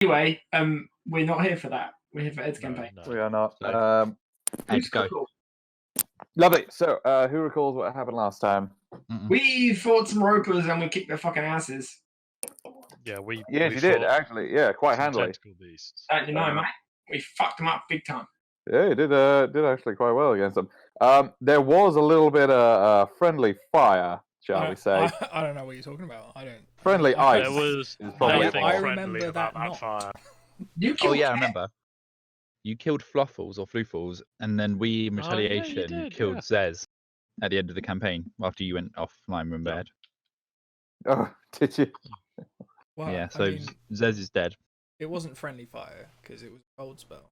Anyway, we're not here for that. We're here for Ed's campaign. No. We are not. So- Ed, go. Lovely. So, who recalls what happened last time? We fought some ropers and we kicked their fucking asses. Yeah, we. Yes, we you did fought actually. Yeah, quite some handily. tentacle beasts. Don't you know, mate? We fucked them up big time. Yeah, you did. Did actually quite well against them. There was a little bit of friendly fire, shall we say? I don't know what you're talking about. I don't. Friendly I- ice. There was is probably nothing I friendly remember about that that not. fire. You Oh killed yeah, I Cat. remember. You killed Fluffles or Floofles, and then we, in Oh, yeah, you retaliation, did, killed yeah. Zez at the end of the campaign after you went offline from Yeah. bed. Oh, did you? Well, Yeah, I so mean, Zez is dead. it wasn't friendly fire because it was a cold spell.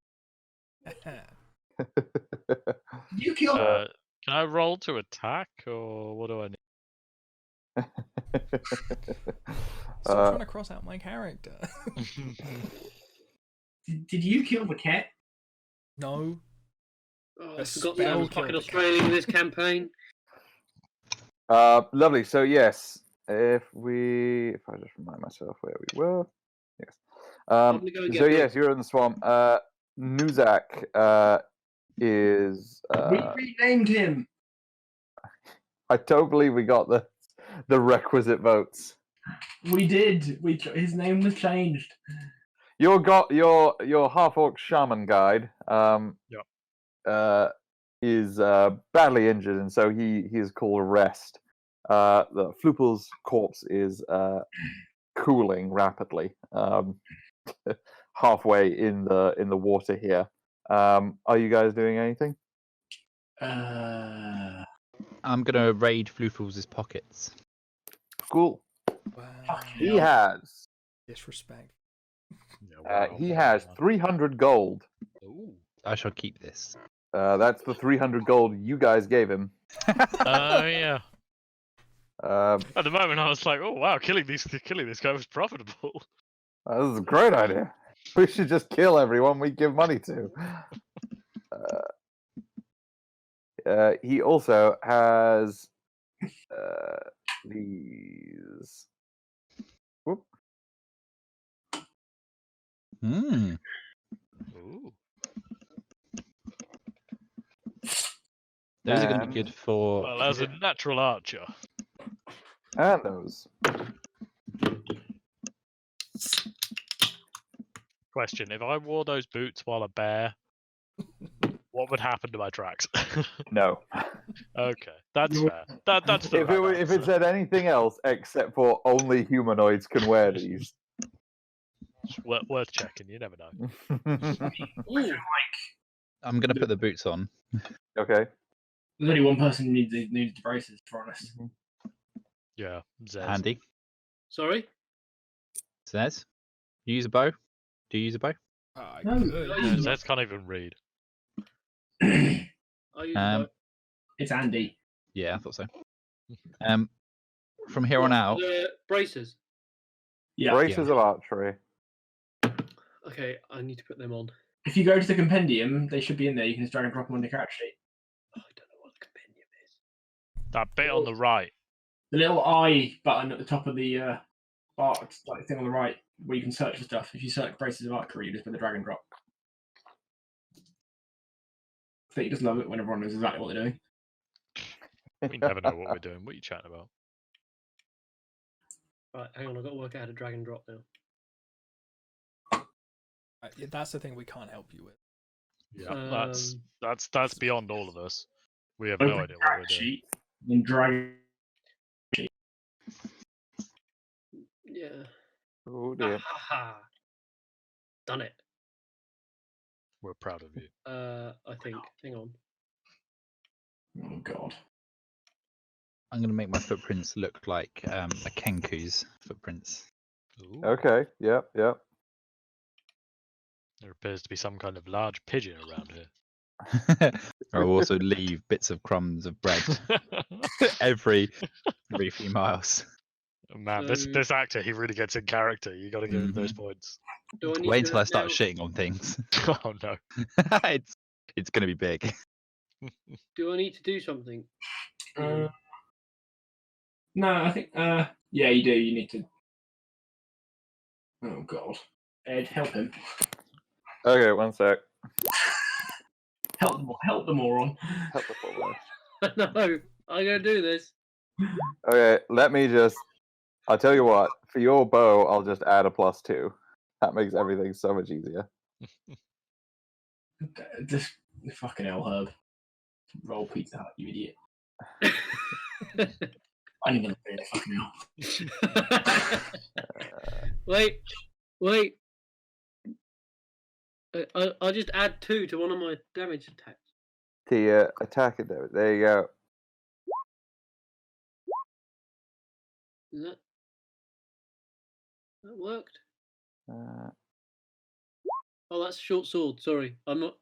You killed her. Can I roll to attack, or what do I need? Stop trying to cross out my character. Did you kill the cat? No. Oh, A I forgot spell that I was killed fucking the Australian in this campaign. Lovely. So yes, if I just remind myself where we were. Yes. I'm gonna go and get So a yes, you're in the swamp. Nuzak is. We renamed him. I don't believe we got the requisite votes. We did. His name was changed. Your half orc shaman guide is badly injured, and so he is called rest. The Floople's corpse is cooling rapidly, halfway in the water here. Are you guys doing anything? I'm gonna raid Floofles' pockets. Cool. Wow. He has Disrespect. Yeah, he has 300 gold. Ooh. I shall keep this. That's the 300 gold you guys gave him. Oh yeah. This At the moment, I was like, "Oh wow, killing this guy was profitable." is a great idea. We should just kill everyone we give money to. He also has these. Whoop. Hmm. Ooh. Those are going to be good for. Well, as a natural archer. And those. Question: if I wore those boots while a bear, what would happen to my tracks? No. Okay, that's fair. That's the right If it answer. said anything else except for only humanoids can wear these. Worth checking. You never know. Ooh, I'm going to put the boots on. Okay. There's only one person who needs the braces, to be honest. Yeah, Zez. Handy. sorry. Zez, you use a bow? Do you use a bow? I No. could. Yeah, Zez can't even read. I use It's Andy. Yeah, I thought so. From here on out, the braces. Yeah. Braces of archery. Okay, I need to put them on. If you go to the compendium, they should be in there. You can just drag and drop them on the character sheet. Oh, I don't know what the compendium is. That bit on the right. The little I button at the top of the bar, like thing on the right, where you can search for stuff. If you search braces of archery, you just put the drag and drop. I think you just love it when everyone knows exactly what they're doing. We never know what we're doing. What are you chatting about? Right, hang on, I've got to work out how to drag and drop now. Yeah, that's the thing we can't help you with. Yeah, that's beyond all of us. We have Open no the idea what character we're doing. sheet, then drag. Yeah. Oh dear. Ha ha. Done it. We're proud of you. I think. Hang on. Oh god. I'm going to make my footprints look like a Kenku's footprints. Ooh. Okay. Yep. Yep. There appears to be some kind of large pigeon around here. I'll also leave bits of crumbs of bread every few miles. Oh, man, So- this actor, he really gets in character. You got to give him those points. Do I need Wait to until I start now- shitting on things. Oh no. it's going to be big. Do I need to do something? No, I think. Yeah, you do. You need to. Oh god. Ed, help him. Okay, one sec. Help the moron. Help the poor boy. No, I'm gonna do this. Okay, let me just. I'll tell you what. For your bow, I'll just add a +2. That makes everything so much easier. Just fucking hell, Herb. Roll Pizza Hut, you idiot. I ain't gonna say it, fucking hell. Wait. I'll just add 2 to one of my damage attacks. The attack it there. There you go. Is that worked? Oh, that's short sword. Sorry, I'm not.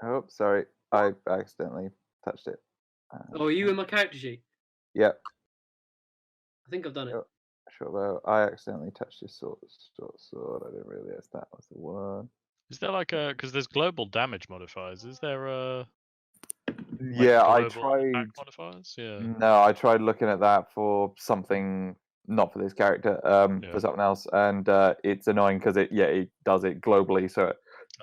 Oh, sorry. I accidentally touched it. Oh, are you in my character sheet? Yep. I think I've done it. Yep. Sure, well, I accidentally touched his sword. I didn't realize that was the one. Is there like a because there's global damage modifiers? Is there a Yeah, I global attack tried. modifiers? Yeah. No, I tried looking at that for something not for this character, Yeah. for something else, and it's annoying because it does it globally, so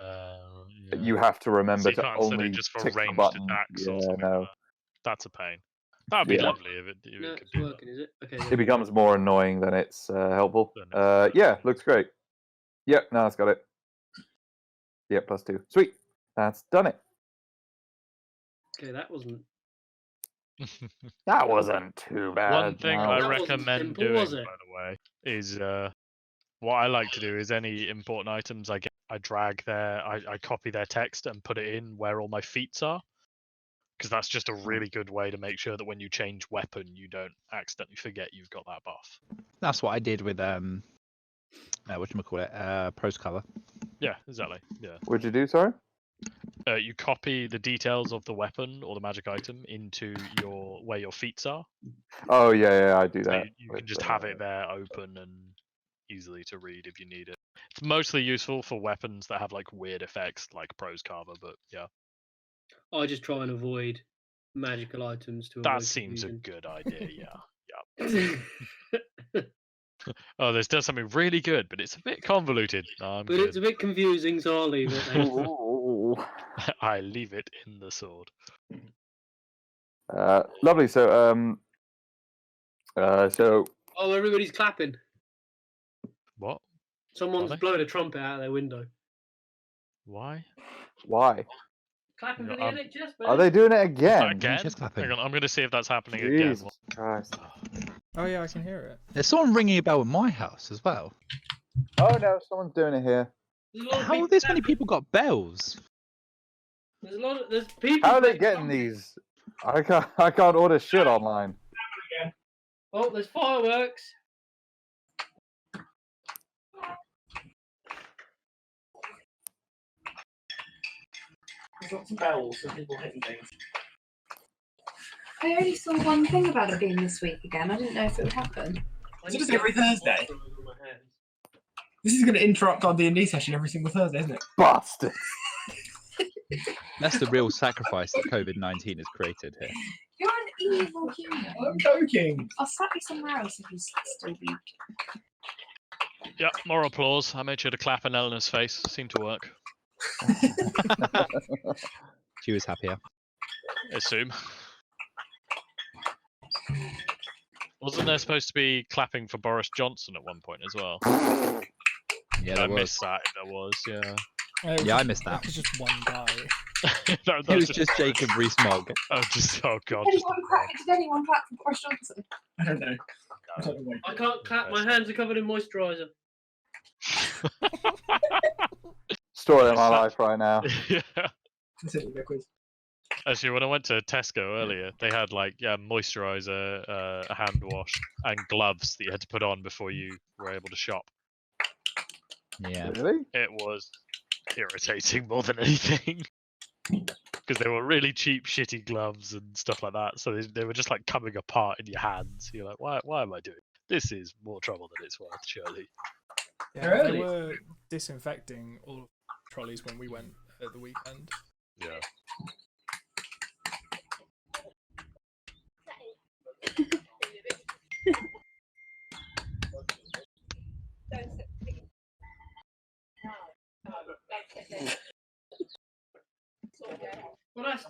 Yeah. you have to remember you to can't set it only just for tick the ranged button. attacks or Yeah, something no, like that. That's a pain. That would be Yeah. lovely if it No, could it's do working, is it? Okay. it becomes more annoying than it's helpful. Then it's Yeah, looks great. Yep, now it's got it. Yep, +2. Sweet, that's done it. Okay, that wasn't. That wasn't too bad. One thing no. I That wasn't recommend simple, doing, was by it? the way, is what I like to do is any important items I get, I drag I copy their text and put it in where all my feats are, because that's just a really good way to make sure that when you change weapon, you don't accidentally forget you've got that buff. That's what I did with whatchamacallit, Prose cover. Yeah, exactly. Yeah. What'd you do, sorry? You copy the details of the weapon or the magic item into where your feats are. Oh, yeah, I do So that. you can just have it there open and easily to read if you need it. It's mostly useful for weapons that have like weird effects like Prose Carver, but yeah. I just try and avoid magical items to That avoid seems a confusion. good idea, yeah. Oh, there's done something really good, but it's a bit convoluted. No, I'm But good. it's a bit confusing, so I'll leave it. Thanks. Ooh. I leave it in the sword. Lovely. So, Oh, everybody's clapping. What? Someone's Are they? blowing a trumpet out their window. Why? why Clapping Yeah, for the NHS, man. are they doing it again? Again? Just clapping. Hang on, I'm going to see if that's happening Jesus again. Christ! Oh yeah, I can hear it. There's someone ringing a bell in my house as well. Oh no, someone's doing it here. There's a lot of How people have this many clapping. people got bells? There's people. How are they playing getting trumpet. these? I can't order shit online. Oh, there's fireworks. There's lots of bells and people hitting things. I only saw one thing about it being this week again. I didn't know if it would happen. Is it just every Thursday? This is going to interrupt our D&D session every single Thursday, isn't it? Bastard! That's the real sacrifice that COVID-19 has created here. You're an evil human. I'm joking. I'll slap you somewhere else if you still be. Yeah, more applause. I made sure to clap in Eleanor's face. Seemed to work. She was happier. Assume. Wasn't there supposed to be clapping for Boris Johnson at one point as well? Yeah, I there was. missed that if there was, yeah. Yeah, I missed that. It was just one guy. That It was just Jacob Rees-Mogg. Oh, oh god. Did anyone clap for Boris Johnson? I don't know. I don't know why. I can't clap. My hands are covered in moisturiser. Story of my life right now. Yeah. That's it, we'll go quiz. Actually, when I went to Tesco earlier, they had like moisturizer, a hand wash, and gloves that you had to put on before you were able to shop. Yeah. Really? It was irritating more than anything. Because they were really cheap, shitty gloves and stuff like that. So they were just like coming apart in your hands. You're like, why am I doing this? This is more trouble than it's worth, surely. Yeah, Really? they were disinfecting all of the trolleys when we went at the weekend. Yeah.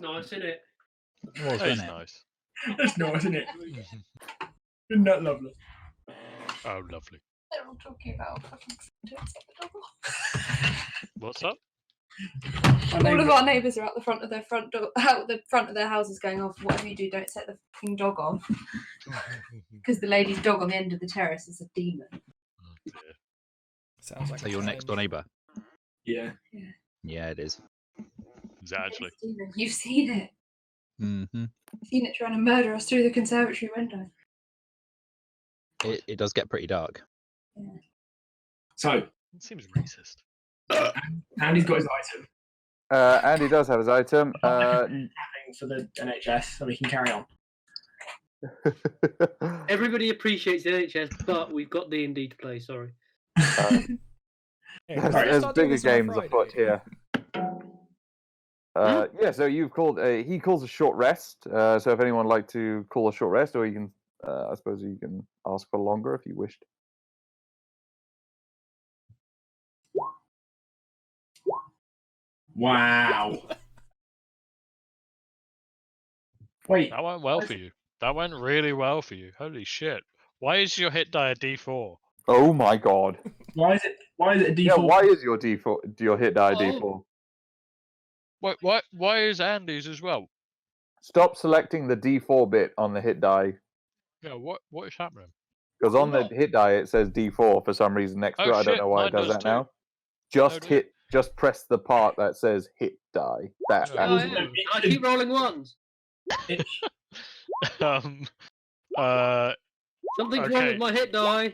That's nice, isn't it? It was, That is wasn't it? nice. That's nice, isn't it? Isn't that lovely? Oh, lovely. They're all talking about fucking don't set the dog off. What's up? All of our neighbours are out the front of their front door, out the front of their houses, going off. Whatever you do, don't set the fucking dog off, because the lady's dog on the end of the terrace is a demon. Oh, dear. Sounds like So a your next door challenge. neighbour? Yeah. Yeah, it is. Is it actually? It's a demon. You've seen it. Mm-hmm. You've seen it trying to murder us through the conservatory window. It does get pretty dark. So, It seems racist. Andy's got his item. Andy does have his item. Tapping for the NHS, so we can carry on. Everybody appreciates the NHS, but we've got D&D to play. Sorry. Yeah, there's let's start doing bigger this on a games afoot Friday. here. Yeah, so you've called. He calls a short rest. So if anyone would like to call a short rest, or you can, I suppose you can ask for longer if you wished. Wow. Wait, That went well for you. That went really well for you. Holy shit. Why is your hit die a D4? Oh my god! why is it a D4? Yeah, why is your your hit die Oh. D4? Why is Andy's as well? Stop selecting the D4 bit on the hit die, Yeah, what is happening? because on the What? hit die it says D4 for some reason next to Oh, it. I don't shit, know why it mine does does that too. now. Just dear. just press the part that says hit die. That Yeah. Oh, actually- yeah. I keep rolling ones. Something's wrong Okay. with my hit die.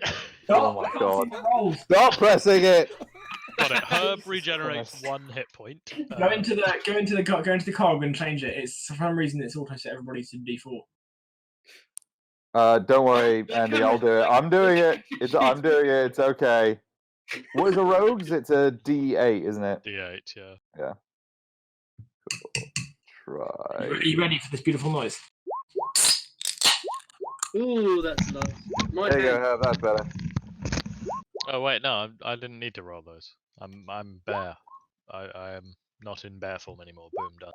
Oh my I can't God. see the rolls. Stop pressing it. Got it. Herb Jesus regenerates Christ. 1 hit point. Go into the cog and change it. It's for some reason it's auto set everybody to D4. Don't worry, The Andy. camera's I'll do it. like- I'm doing it. I'm doing it. It's okay. What is a rogues? It's a D8, isn't it? D8, yeah. Try. Are you ready for this beautiful noise? Ooh, that's nice. My There you go. hand. Herb, that's better. Oh wait, no, I didn't need to roll those. I'm bear. I am not in bear form anymore. Boom, done.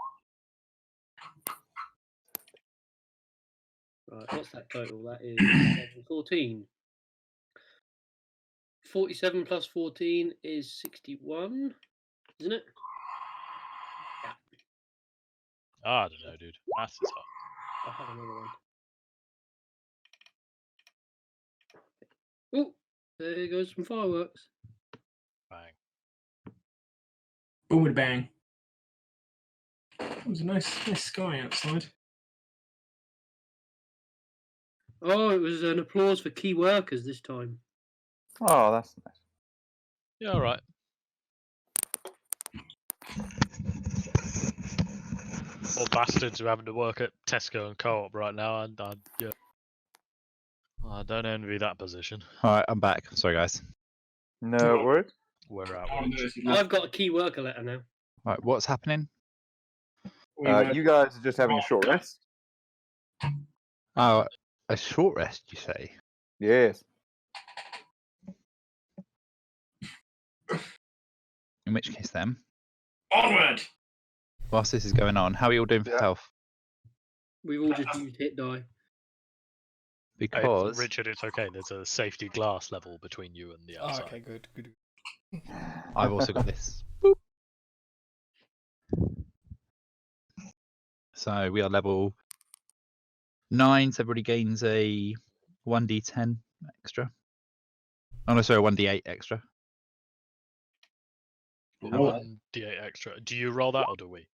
Right, what's that total? That is 14. 47 plus 14 is 61, isn't it? Ah, I don't know, dude. Maths is hard. I have another one. Ooh, there goes some fireworks. Bang. Boom and bang. It was a nice sky outside. Oh, it was an applause for key workers this time. Oh, that's nice. Yeah, all right. All bastards who are having to work at Tesco and Co-op right now, and yeah. I don't envy that position. All right, I'm back. Sorry, guys. No worries. We're out. Oh, no, I've got a key worker letter now. All right, what's happening? You guys are just having a short rest. Oh, a short rest, you say? Yes. In which case, then, Onward! whilst this is going on, how are you all doing for Yeah. health? We've all just used hit die. Hey, Because Richard, it's okay. There's a safety glass level between you and the Oh, outside. okay, good. I've also got this. Boop. So we are level 9, so everybody gains a 1d10 extra. Oh no, sorry, 1d8 extra. Roll it. 1d8 extra. Do you roll that or do we?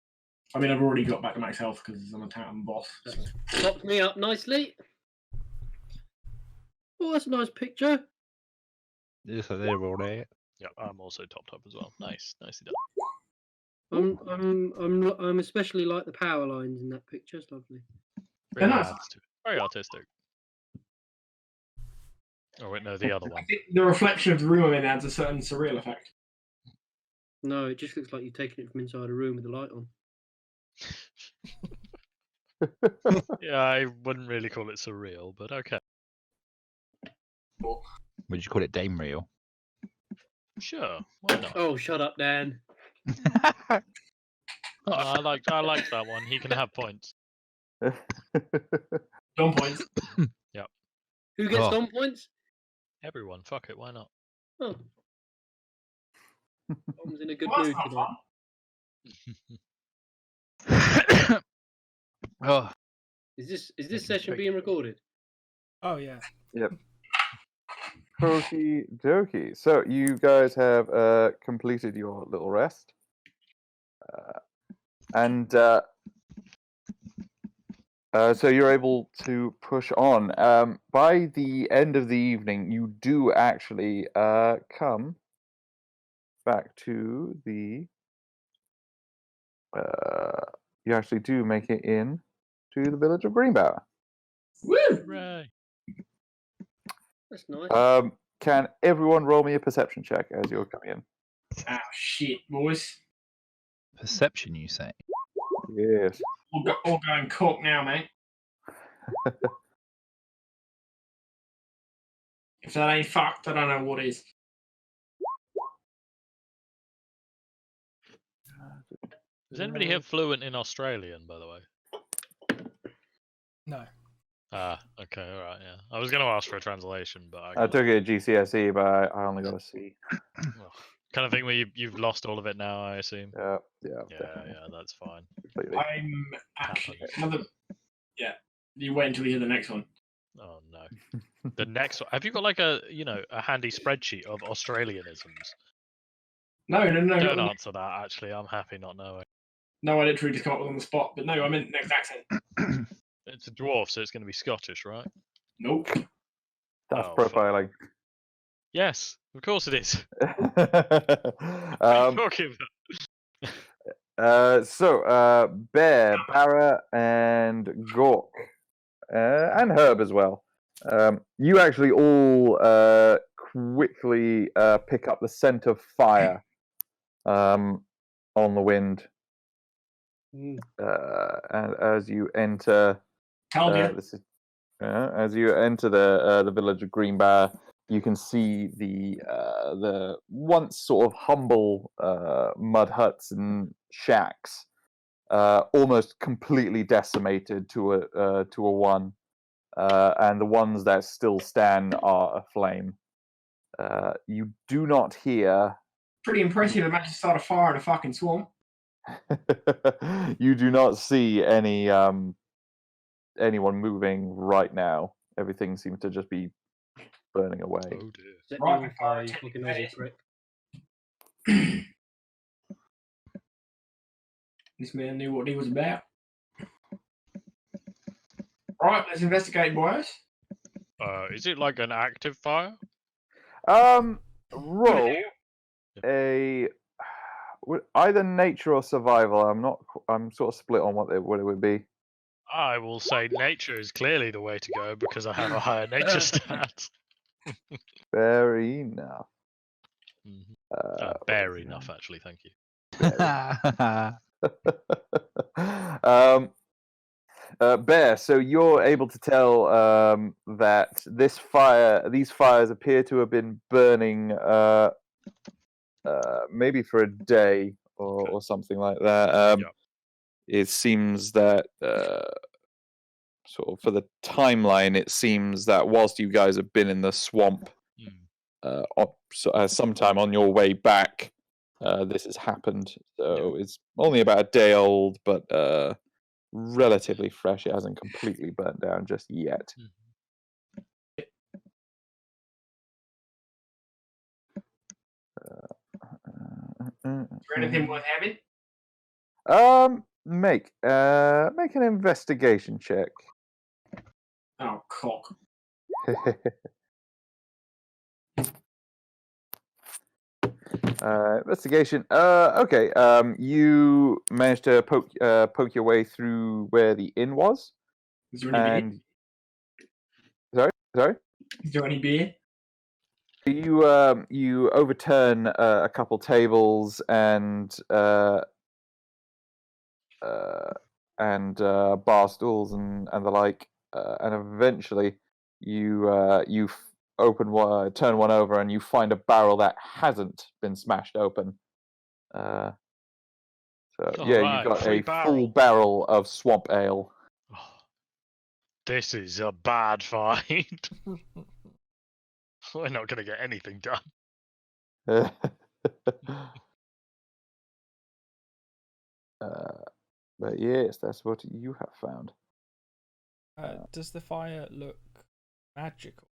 I mean, I've already got back to max health because I'm a town boss. So. Topped me up nicely. Oh, that's a nice picture. So they're all there. Yeah, I'm also topped up as well. Nice, nicely done. I'm especially like the power lines in that picture. It's lovely. Very nice. artistic. Very artistic. Oh wait, no, the other I one. think the reflection of the room I'm in adds a certain surreal effect. No, it just looks like you've taken it from inside a room with the light on. Yeah, I wouldn't really call it surreal, but okay. Would you call it Dame Real? Sure, why not? Oh, shut up, Dan. I liked that one. He can have points. John points. Who gets Oh. Dom points? Everyone, fuck it, why not? Oh. Dom's in a good Well, mood that's not tonight. fun. Oh, Is this Making session fake- being recorded? Oh yeah. Okie dokie. So you guys have completed your little rest. And so you're able to push on. By the end of the evening, you do actually come back to the. You actually do make it in to the village of Greenbower. Woo! Hooray. That's nice. Can everyone roll me a perception check as you're coming in? Oh shit, boys. perception, you say? Yes. All going cook now, mate. If that ain't fucked, I don't know what is. Is anybody here fluent in Australian, by the way? No. Ah, okay, alright, yeah. I was going to ask for a translation, but I took it at GCSE, but I only got a C. Well, kind of thing where you've lost all of it now, I assume. Yeah, Yeah, that's fine. completely. I'm actually another. Yeah, you wait until you hear the next one. Oh no. The next one. Have you got like a handy spreadsheet of Australianisms? No. Don't not- answer that. Actually, I'm happy not knowing. No, I literally just come up with it on the spot. But no, I meant next accent. It's a dwarf, so it's going to be Scottish, right? Nope. That's Oh, fuck. profiling. Yes, of course it is. What are you talking about? So, Bear, Barra, and Gork, and Herb as well. You actually all quickly pick up the scent of fire on the wind. Mm. And as you enter, Told you. as you enter the village of Greenbower, you can see the once sort of humble mud huts and shacks, almost completely decimated to a one, and the ones that still stand are aflame. You do not hear. Pretty impressive. They managed to start a fire in a fucking swamp. You do not see anyone moving right now. Everything seems to just be burning away. Oh dear. Set Right, me on before I fire, you take fucking the Aussie bait. prick. This man knew what he was about. Right, let's investigate, boys. Is it like an active fire? Roll a either nature or survival. I'm sort of split on what it would be. I will say nature is clearly the way to go because I have a higher nature stat. Fair enough. Bare enough, actually. Thank you. Bear, so you're able to tell that these fires appear to have been burning maybe for a day or something like that. Yep. It seems that sort of for the timeline, it seems that whilst you guys have been in the swamp, sometime on your way back, this has happened. So it's only about a day old, but relatively fresh. It hasn't completely burnt down just yet. Is there anything worth having? Make an investigation check. Oh, cock. Investigation. Okay. You managed to poke your way through where the inn was. Is there any And sorry. beer? Is there any beer? You overturn a couple tables and bar stools and the like, and eventually you turn one over and you find a barrel that hasn't been smashed open. So All yeah, right, you've got free a barrel. full barrel of swamp ale. Oh, this is a bad find. We're not going to get anything done. But yes, that's what you have found. Does the fire look magical?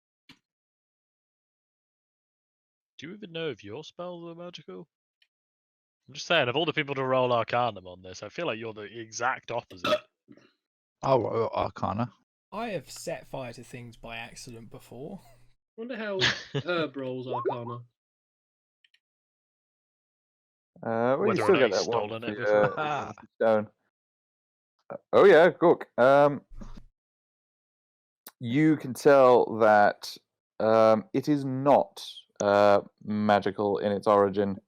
Do you even know if your spells are magical? I'm just saying, of all the people to roll Arcanum on this, I feel like you're the exact opposite. Oh, Arcana. I have set fire to things by accident before. Wonder how Herb rolls Arcana. Well, you Whether or still not get he's that one. stolen it for before. your stone. Oh yeah, Gook. You can tell that it is not magical in its origin,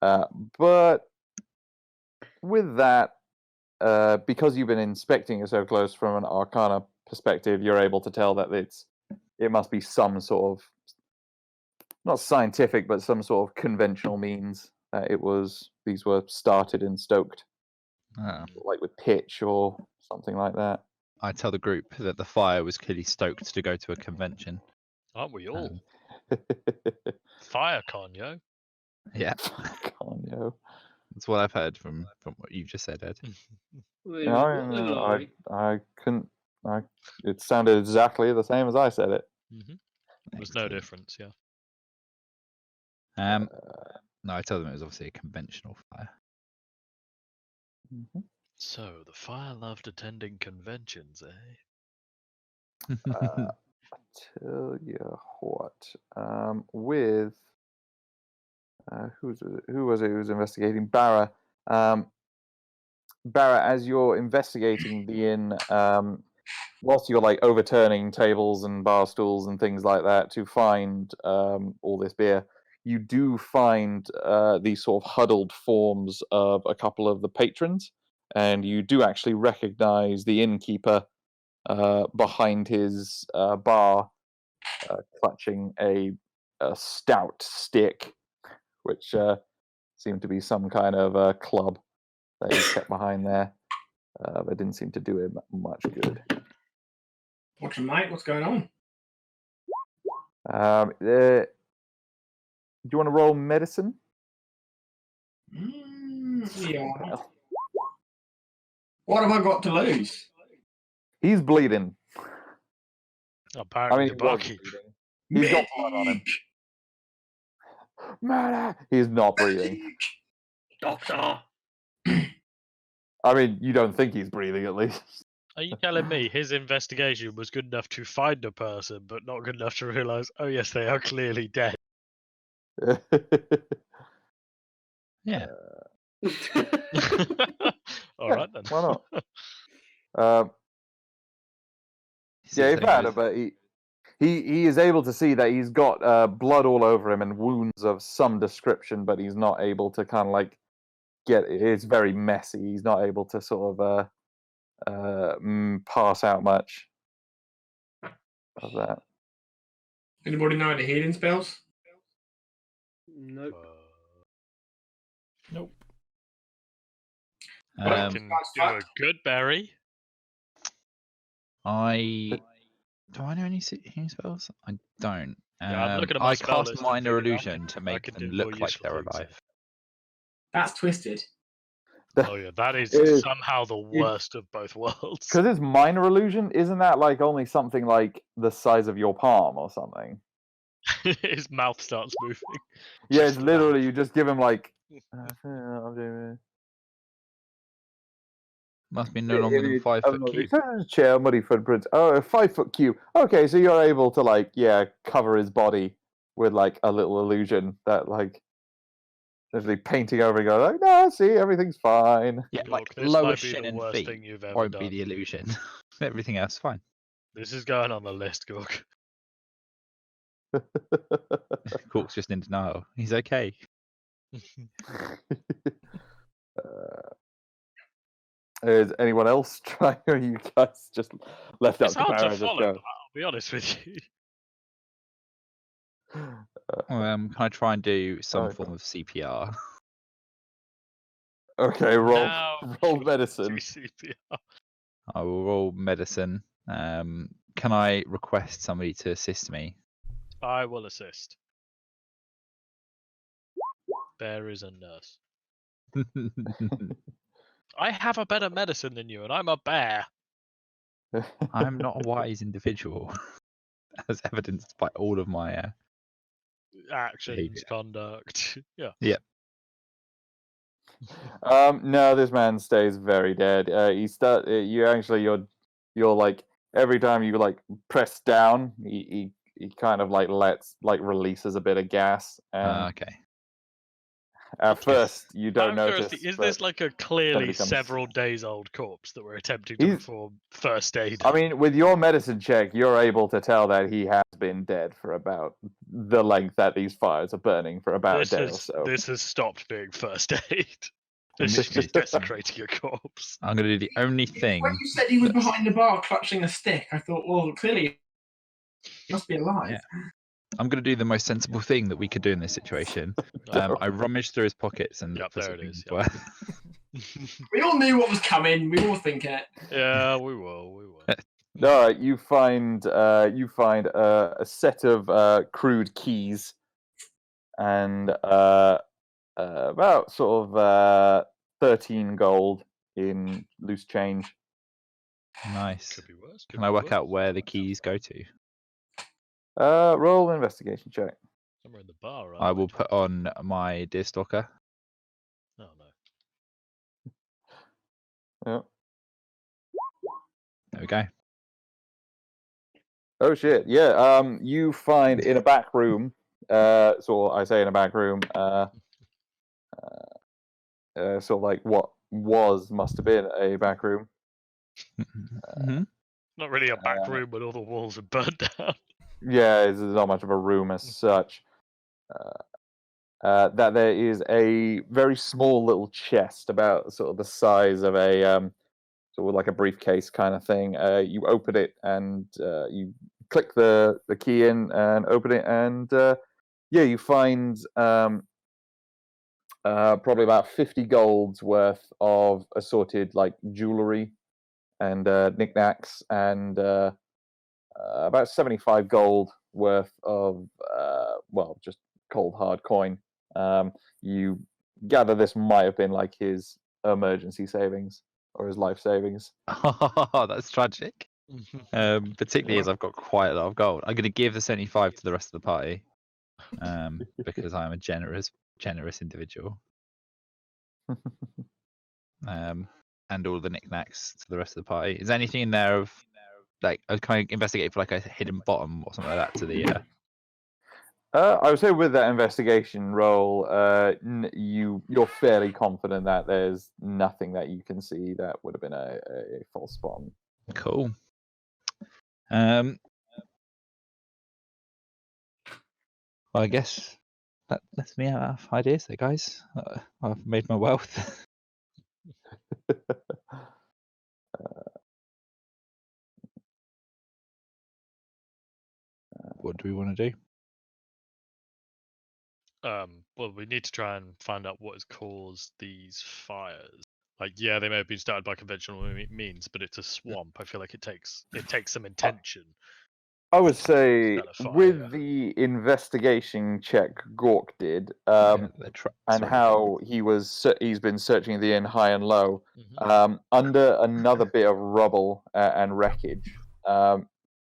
but with that, because you've been inspecting it so close from an Arcana perspective, you're able to tell that it must be some sort of not scientific, but some sort of conventional means that these were started and stoked, like with pitch or something like that. I tell the group that the fire was clearly stoked to go to a convention. Aren't we all? Um, Firecon, yo. Yeah, Conyo. that's what I've heard from what you've just said, Ed. Wait, No, what level are we? I couldn't. It sounded exactly the same as I said it. There's no Excellent. difference, yeah. No, I told them it was obviously a conventional fire. Mhm. So, the fire loved attending conventions, eh? Tell you what, with who was it who was investigating? Barra. Barra, as you're investigating the inn, whilst you're like overturning tables and bar stools and things like that to find all this beer, you do find these sort of huddled forms of a couple of the patrons, and you do actually recognize the innkeeper behind his bar, clutching a stout stick, which seemed to be some kind of club that he kept behind there, but didn't seem to do him much good. Watching, mate. What's going on? Do you want to roll medicine? Yeah. why not? What have I got to lose? He's bleeding. Apparently, I mean, the he was barkeep. bleeding. He's got blood on him. Murder! He's not breathing. Doctor! I mean, you don't think he's breathing, at least. Are you telling me his investigation was good enough to find a person, but not good enough to realise, oh yes, they are clearly dead? Yeah. All right then. Why not? He Yeah, sees he that he found was- it, but he is able to see that he's got blood all over him and wounds of some description, but he's not able to kind of like get it. It's very messy. He's not able to sort of pass out much of that. Anybody know any healing spells? Nope. Nope. I Um, can That's do a fucked. good berry. do I know any healing spells? I don't. Yeah, I'm looking at my I spell cast list and minor thinking I illusion could- to I make could them do more look like useful they're things here. alive. That's twisted. Oh yeah, that is It is- somehow the worst of both worlds. Because it's minor illusion, isn't that like only something like the size of your palm or something? His mouth starts moving. Yeah, Just it's literally enough. you just give him like. Must be no longer than 5 foot cube. Chair, muddy footprints. Oh, a 5 foot cube. Okay, so you're able to like, cover his body with like a little illusion that like, literally painting over and going like, no, see, everything's fine. Yeah, Look, like this lower might be shin the and worst feet thing you've ever won't done. be the illusion. Everything else fine. This is going on the list, Gork. Cork's just in denial. He's okay. Is anyone else trying? Or are you guys just left It's up to hard to Barra just follow, go? but I'll be honest with you. Can I try and do some Oh, form of CPR? Okay, roll Now roll do medicine. CPR. I will roll medicine. Can I request somebody to assist me? I will assist. Bear is a nurse. I have a better medicine than you, and I'm a bear. I'm not a wise individual, as evidenced by all of my. Actions, Behaviour. conduct. Yeah. No, this man stays very dead. You're like every time you like press down, he kind of like releases a bit of gas, and Okay. at first you don't Out of notice. curiosity, is but this like a clearly becomes- several days old corpse that we're attempting to He's- perform first aid? I mean, with your medicine check, you're able to tell that he has been dead for about the length that these fires are burning for about a day or so. This has stopped being first aid. This is just desecrating a corpse. I'm going to do the only thing. When you said he was behind the bar clutching a stick, I thought, well, clearly he must be alive. Yeah. I'm going to do the most sensible thing that we could do in this situation. I rummaged through his pockets and Yep, looked for there it something is, yep. worth. We all knew what was coming. We all think it. Yeah, we will. We will. No, you find a set of crude keys and about sort of 13 gold in loose change. Nice. Could be worse. Can I work out where the keys go to? Roll an investigation check. Somewhere in the bar. I will put on my Deerstalker. Oh no. Yeah. There we go. Oh shit! Yeah. You find in a back room. So I say in a back room. Sort of like what must have been a back room. Mhm. Not really a back room when all the walls are burnt down. Yeah, it's not much of a room as such. That there is a very small little chest, about sort of the size of a sort of like a briefcase kind of thing. You open it and you click the key in and open it, and yeah, you find probably about 50 golds worth of assorted like jewelry and knickknacks, and about 75 gold worth of well, just cold hard coin. You gather this might have been like his emergency savings or his life savings. Oh, that's tragic. Particularly as I've got quite a lot of gold. I'm going to give the 75 to the rest of the party, because I'm a generous individual. And all the knickknacks to the rest of the party. Is there anything in there of like can I investigate for like a hidden bottom or something like that to the? I would say with that investigation roll, you're fairly confident that there's nothing that you can see that would have been a false bomb. Cool. Well, I guess that lets me have ideas there, guys. I've made my wealth. What do we want to do? Well, we need to try and find out what has caused these fires. Like, yeah, they may have been started by conventional means, but it's a swamp. I feel like it takes some intention. I would say Start a fire. with the investigation check Gork did, The and how he's been searching the inn high and low, Mhm. under another bit of rubble and wreckage,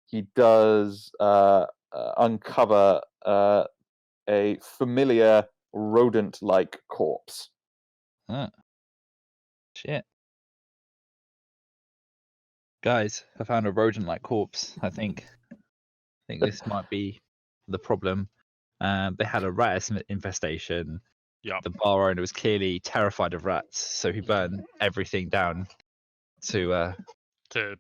he does uncover a familiar rodent-like corpse. Shit. Guys, I found a rodent-like corpse. I think this might be the problem. They had a rat infestation. Yeah. The bar owner was clearly terrified of rats, so he burned everything down to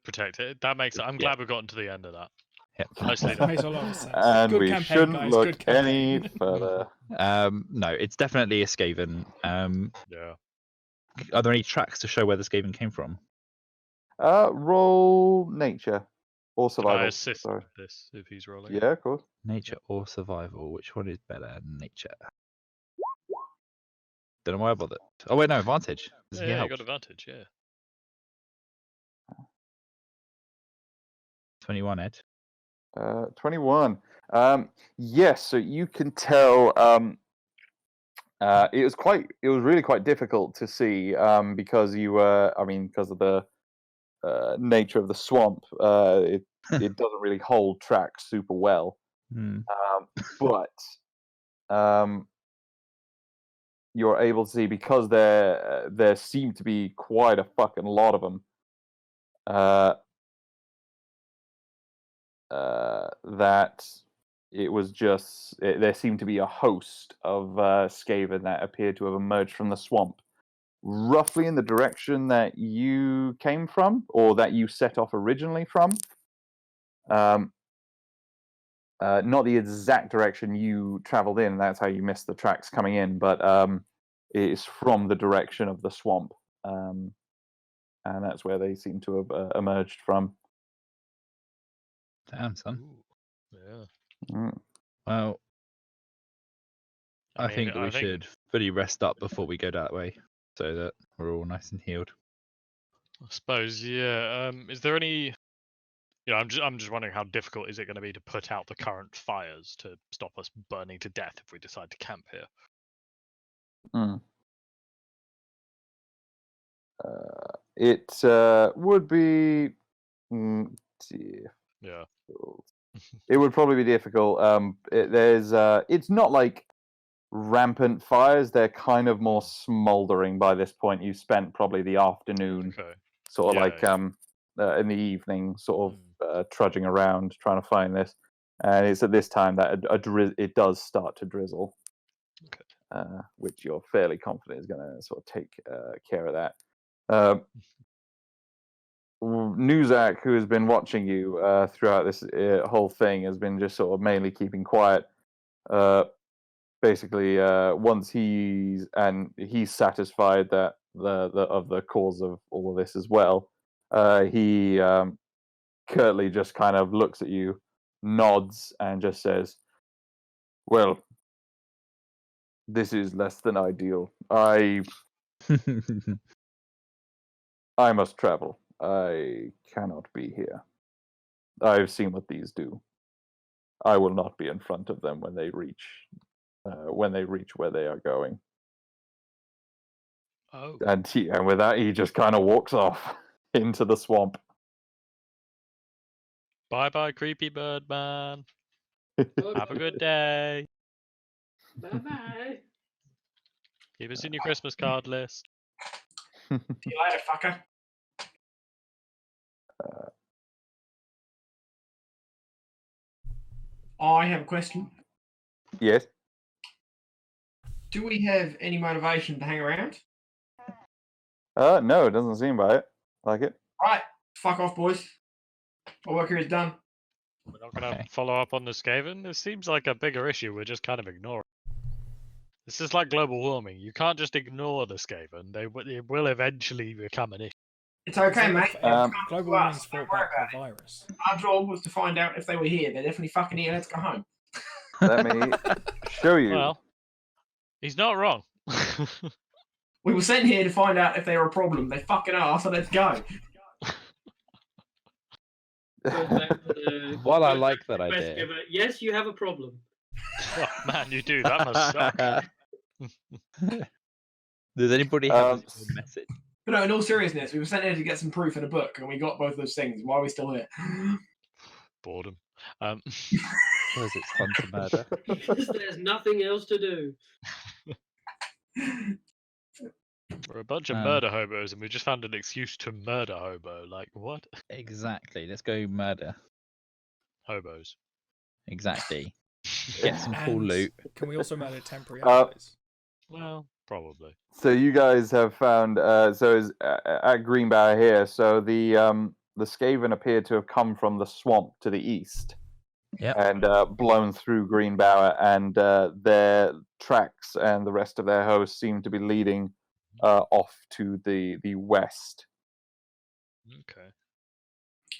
protect it. That makes. I'm glad we've gotten to the end of that. yeah. Nicely That done. makes a lot of sense. And Good we campaign, shouldn't guys. look Good campaign. any further. No, it's definitely a Skaven. Yeah. Are there any tracks to show where the Skaven came from? Roll nature or Can survival. I assist Sorry. with this if he's rolling? Yeah, of course. Nature or survival? Which one is better? Nature. Don't know why I bothered. Oh wait, no advantage. Does he Yeah, you help? got advantage. Yeah. 21, Ed. 21. Yes, so you can tell. It was really quite difficult to see because you were, because of the nature of the swamp. It doesn't really hold tracks super well. But you're able to see, because there seem to be quite a fucking lot of them. That it was just there seemed to be a host of Skaven that appeared to have emerged from the swamp, roughly in the direction that you came from, or that you set off originally from. Not the exact direction you traveled in. That's how you missed the tracks coming in, but it's from the direction of the swamp, and that's where they seem to have emerged from. Damn, son. Ooh, yeah. Mm. Well, I mean, think we should fully rest up before we go that way, so that we're all nice and healed. I suppose, yeah. Is there any? I'm just wondering, how difficult is it going to be to put out the current fires to stop us burning to death if we decide to camp here? It would be Yeah. it would probably be difficult. It's not like rampant fires. They're kind of more smoldering by this point. You spent probably the afternoon, Okay. sort of Yeah, in the evening, sort of trudging around trying to find this. And it's at this time that it does start to drizzle, which you're fairly confident is going to sort of take care of that. Nuzak, who has been watching you throughout this whole thing, has been just sort of mainly keeping quiet. Basically, once he's satisfied that the cause of all of this as well, he curtly just kind of looks at you, nods, and just says, "Well, this is less than ideal. I must travel. I cannot be here. I've seen what these do. I will not be in front of them when they reach where they are going." Oh. And with that, he just kind of walks off into the swamp. Bye, creepy bird man. Have a good day. Bye. Keep us in your Christmas card list. See you later, fucker. I have a question. Yes. Do we have any motivation to hang around? No, it doesn't seem like it. Right, fuck off, boys. My work here is done. We're not going to follow up on the Skaven? This seems like a bigger issue we're just kind of ignoring. This is like global warming. You can't just ignore the Skaven. It will eventually become an issue. It's okay, mate. Global warming's fought back the virus. Our job was to find out if they were here. They're definitely fucking here. Let's go home. Let me show you. Well, he's not wrong. We were sent here to find out if they were a problem. They fucking are, so let's go. While I like that idea. Yes, you have a problem. Oh, man, you do. That must suck. Does anybody have a message? But no, in all seriousness, we were sent here to get some proof in a book, and we got both those things. Why are we still here? Boredom. Because it's fun to murder. Because there's nothing else to do. We're a bunch of murder hobos, and we just found an excuse to murder hobo. Like, what? Exactly. Let's go murder. Hobos. Exactly. Get some cool And loot. Can we also murder temporary allies? Well, probably. So you guys have found at Greenbower here. So the Skaven appear to have come from the swamp to the east. Yep. And blown through Greenbower, and their tracks and the rest of their hosts seem to be leading off to the west. Okay.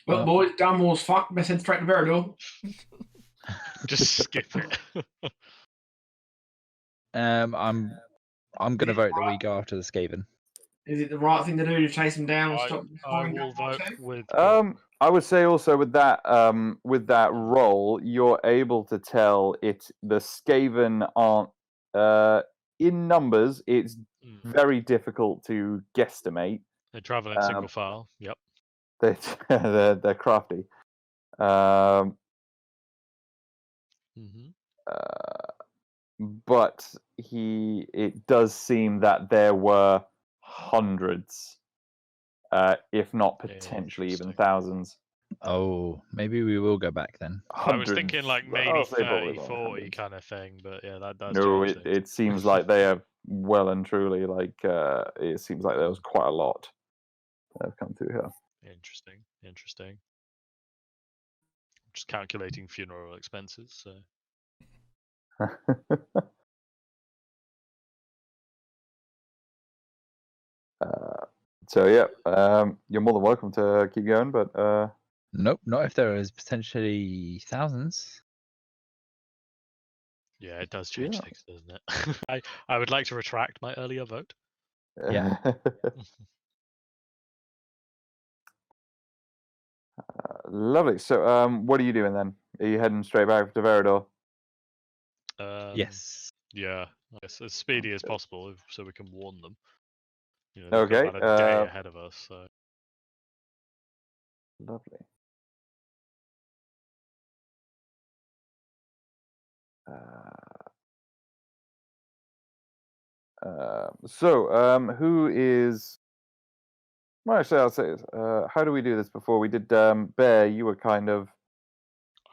Well, boys, done wars fuck. Best head straight to Veridor. Just skip it. I'm going to vote that we go after the Skaven. Is it the right thing to do to chase them down and stop? I will vote with. I would say also with that roll, you're able to tell the Skaven aren't in numbers. It's very difficult to guesstimate. They travel in single file. Yep. They're crafty. But it does seem that there were hundreds, if not potentially even thousands. Oh, maybe we will go back then. I was thinking like maybe 30, 40 hundreds. kind of thing, but yeah, that does. No, change things. it seems like they have well and truly it seems like there was quite a lot that have come through here. Interesting. Just calculating funeral expenses. So. So yeah, you're more than welcome to keep going, but nope, not if there is potentially thousands. Yeah, it does change things, doesn't it? I would like to retract my earlier vote. Yeah. Lovely. So, what are you doing then? Are you heading straight back to Veridor? Yes. Yeah, I guess as speedy as possible, so we can warn them. You know, they've Okay. got about a day ahead of us. So. Lovely. Who is? Well, actually, I'll say, how do we do this before? We did Bear. You were kind of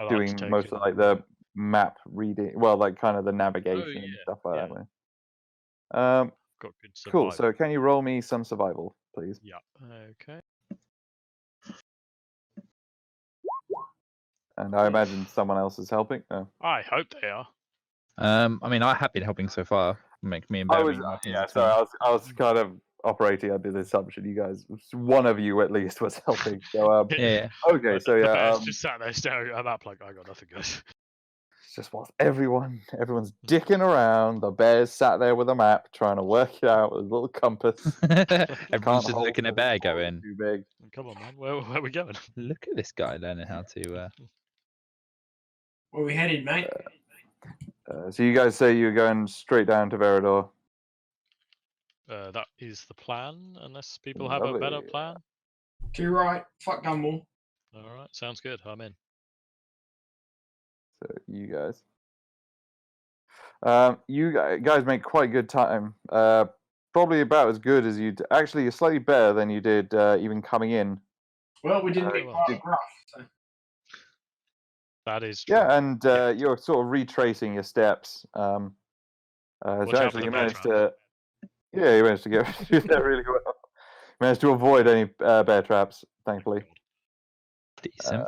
doing most of the map reading, well, like kind of the navigation and stuff like that. Got good survival. Cool. So, can you roll me some survival, please? Yeah. Okay. And I imagine someone else is helping. No. I hope they are. I mean, I have been helping so far. Make me and Bear being working as a team. Sorry, I was kind of operating under the assumption you guys, one of you at least, was helping. So yeah. Okay, so yeah, Bear's just sat there staring at a map like I got nothing, guys. It's just whilst everyone's dicking around, the Bear's sat there with a map trying to work it out with a little compass. Everyone's just looking at Bear going, too big. Come on, man, where are we going? Look at this guy learning how to. Where we headed, mate? So you guys say you're going straight down to Veridor. That is the plan, unless people have a better plan. Too right. Fuck Gumball. All right, sounds good. I'm in. So you guys make quite good time. Probably about as good as you'd. Actually, you're slightly better than you did even coming in. Well, we didn't get quite rough. So. That is true. Yeah, and you're sort of retracing your steps. So actually, you managed to. Yeah, you managed to get through that really well. You managed to avoid any bear traps, thankfully. Decent.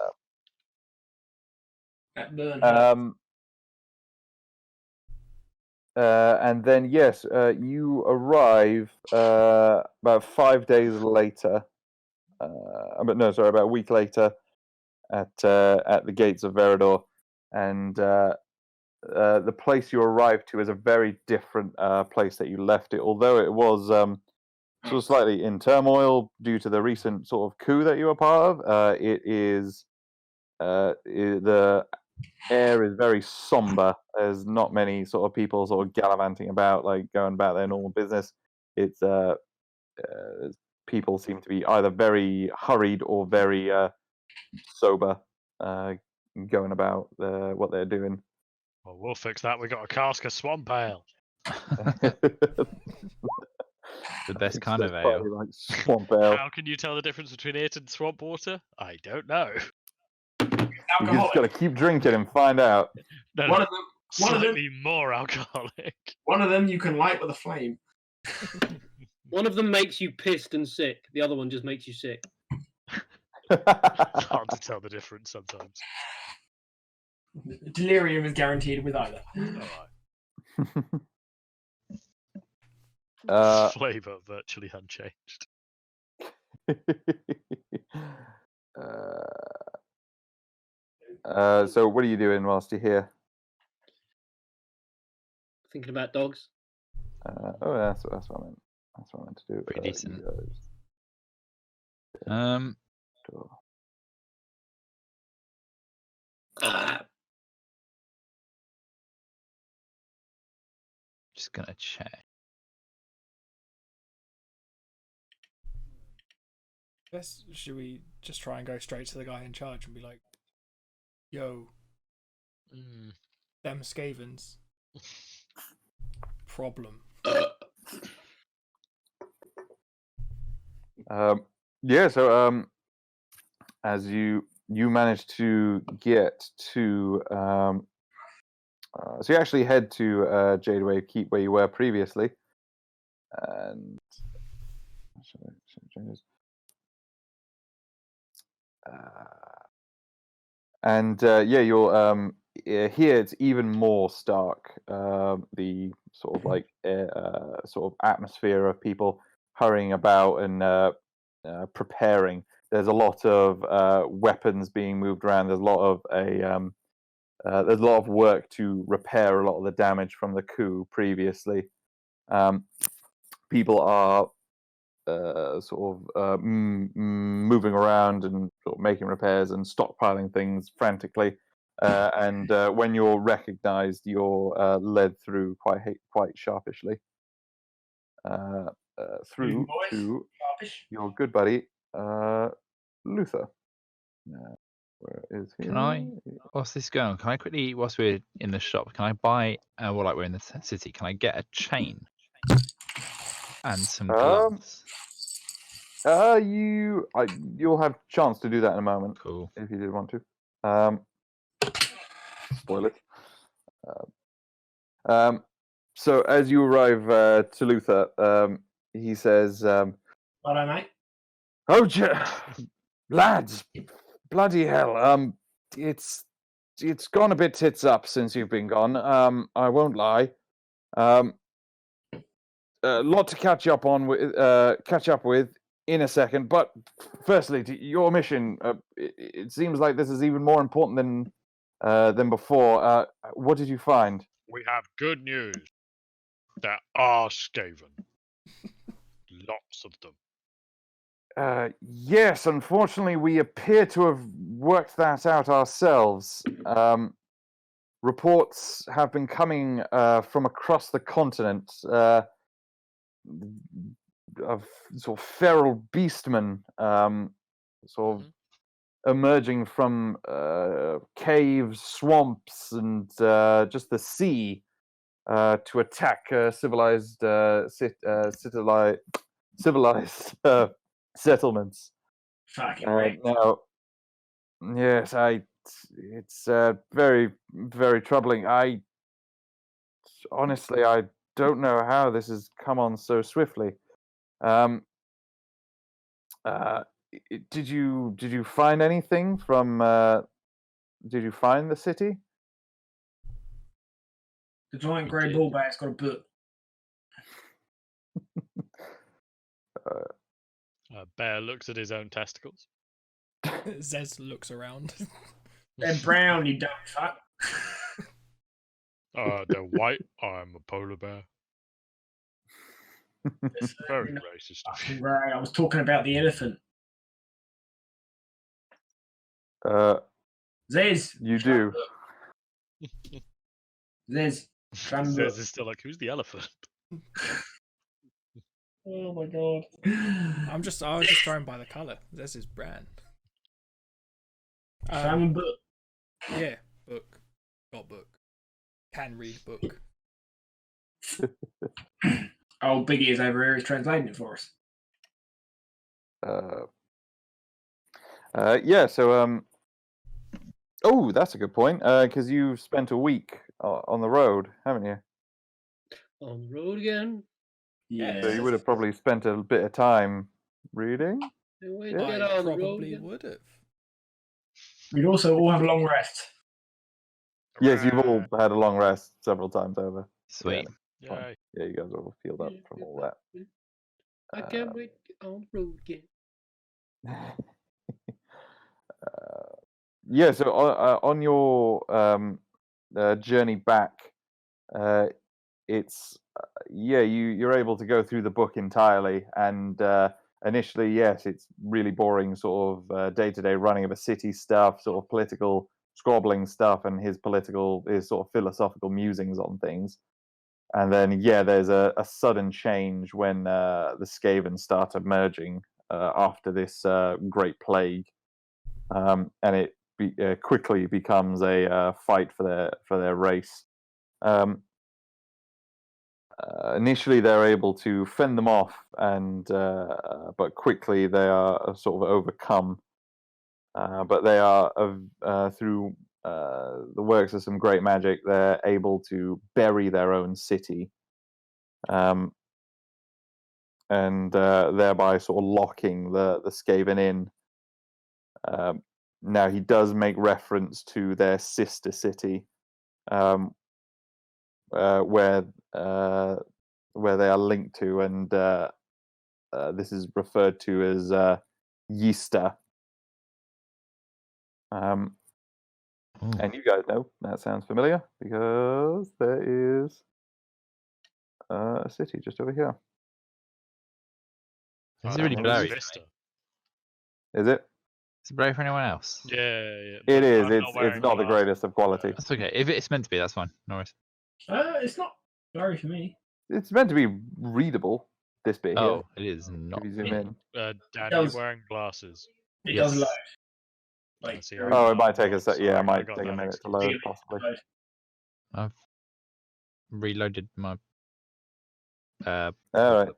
And then yes, you arrive about 5 days later. But no, sorry, about a week later at the gates of Veridor, and the place you arrived to is a very different place that you left it. Although it was sort of slightly in turmoil due to the recent sort of coup that you were part of, it is the air is very somber. There's not many sort of people sort of gallivanting about, like going about their normal business. It's people seem to be either very hurried or very sober, going about what they're doing. Well, we'll fix that. We got a cask of swamp ale. The best kind of ale. Like swamp ale. How can you tell the difference between it and swamp water? I don't know. You just got to keep drinking and find out. No, one of them, slightly more alcoholic. One of them you can light with a flame. One of them makes you pissed and sick. The other one just makes you sick. Hard to tell the difference sometimes. Delirium is guaranteed with either. Alright. Flavor virtually unchanged. So what are you doing whilst you're here? Thinking about dogs. That's what I meant. That's what I meant to do. Pretty You decent. guys, Just gonna check. Should we just try and go straight to the guy in charge and be like, "Yo, them Skavens, problem." Yeah. So as you manage to get to so you actually head to Jadeway Keep where you were previously, and yeah, you're here. It's even more stark. The sort of like sort of atmosphere of people hurrying about and preparing. There's a lot of weapons being moved around. There's a lot of there's a lot of work to repair a lot of the damage from the coup previously. People are moving around and sort of making repairs and stockpiling things frantically. And when you're recognised, you're led through quite sharpishly through to your good buddy Luther. Where is he? Can I? Whilst this is going on, can I quickly, whilst we're in the shop, can I buy? Well, like we're in the city, can I get a chain and some gloves? You'll have a chance to do that in a moment. Cool. If you did want to. Spoil it. So as you arrive to Luther, he says, Hello, mate. "Oh, lads, bloody hell! It's gone a bit tits up since you've been gone. I won't lie. A lot to catch up with in a second. But firstly, to your mission. It seems like this is even more important than before. What did you find?" We have good news. There are Skaven. Lots of them. Yes, unfortunately, we appear to have worked that out ourselves. Reports have been coming from across the continent of sort of feral beastmen, sort of emerging from caves, swamps, and just the sea to attack civilized settlements. Now, yes, it's very, very troubling. Honestly, I don't know how this has come on so swiftly. Did you find anything from? Did you find the city? The giant grey bull bear's got a book. Bear looks at his own testicles. Zez looks around. They're brown, you dumb fuck. They're white. I'm a polar bear. Very racist. Right, I was talking about the elephant. Zez. You do. Zez. Zez is still like, who's the elephant? Oh my god. I was just trying by the colour. Zez is brand. Salmon book. Yeah, book. Got book. Can read book. Oh, Biggie is over here. He's translating it for us. Yeah. So oh, that's a good point. Because you spent a week on the road, haven't you? On the road again. Yeah. So you would have probably spent a bit of time reading. I Probably would have. We'd also all have a long rest. Yes, you've all had a long rest several times over. Sweet. Yay. Yeah, you guys all feel up from all that. I can't wait to get on the road again. Yeah, so on your journey back, it's you're able to go through the book entirely, and initially, yes, it's really boring sort of day-to-day running of a city stuff, sort of political squabbling stuff, and his sort of philosophical musings on things. And then, there's a sudden change when the Skaven start emerging after this great plague, and it quickly becomes a fight for their race. Initially, they're able to fend them off, but quickly they are sort of overcome. But they are through the works of some great magic, they're able to bury their own city, and thereby sort of locking the Skaven in. Now he does make reference to their sister city, where they are linked to, and this is referred to as Yista. And you guys know that sounds familiar because there is a city just over here. This is really That was blurry. Vista. Is it? Is it blurry for anyone else? Yeah. It but is. I'm It's wearing not the glasses. greatest of quality. That's okay. If it's meant to be, that's fine. No worries. It's not blurry for me. It's meant to be readable. This bit here. Oh, it is not. If you zoom in. Dan, It you does. wearing glasses? It Yes. does load. Like, I see very how Oh, you it might are. take a sec. Sorry, Yeah, it I might got take a that minute to excuse. load, Really possibly. load. I've reloaded my. All right.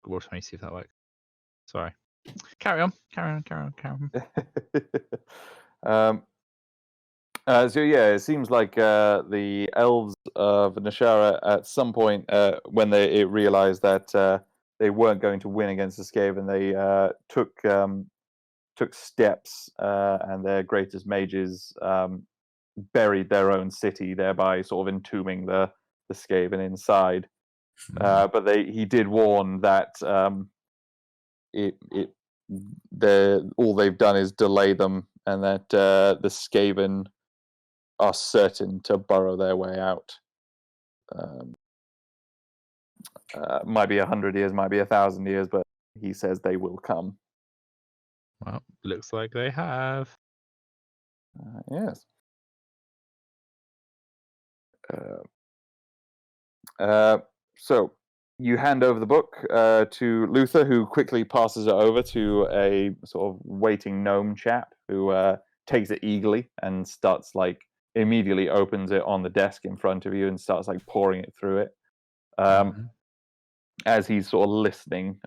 We'll try and see if that works. Sorry. Carry on. So it seems like the elves of Nashara at some point, when they realized that they weren't going to win against the Skaven, they took steps, and their greatest mages buried their own city, thereby sort of entombing the Skaven inside. But he did warn that all they've done is delay them, and that the Skaven are certain to burrow their way out. Might be 100 years, might be 1,000 years, but he says they will come. Well, looks like they have. Yes. So you hand over the book to Luther, who quickly passes it over to a sort of waiting gnome chap who takes it eagerly and starts immediately opens it on the desk in front of you and starts pouring it through it. As he's sort of listening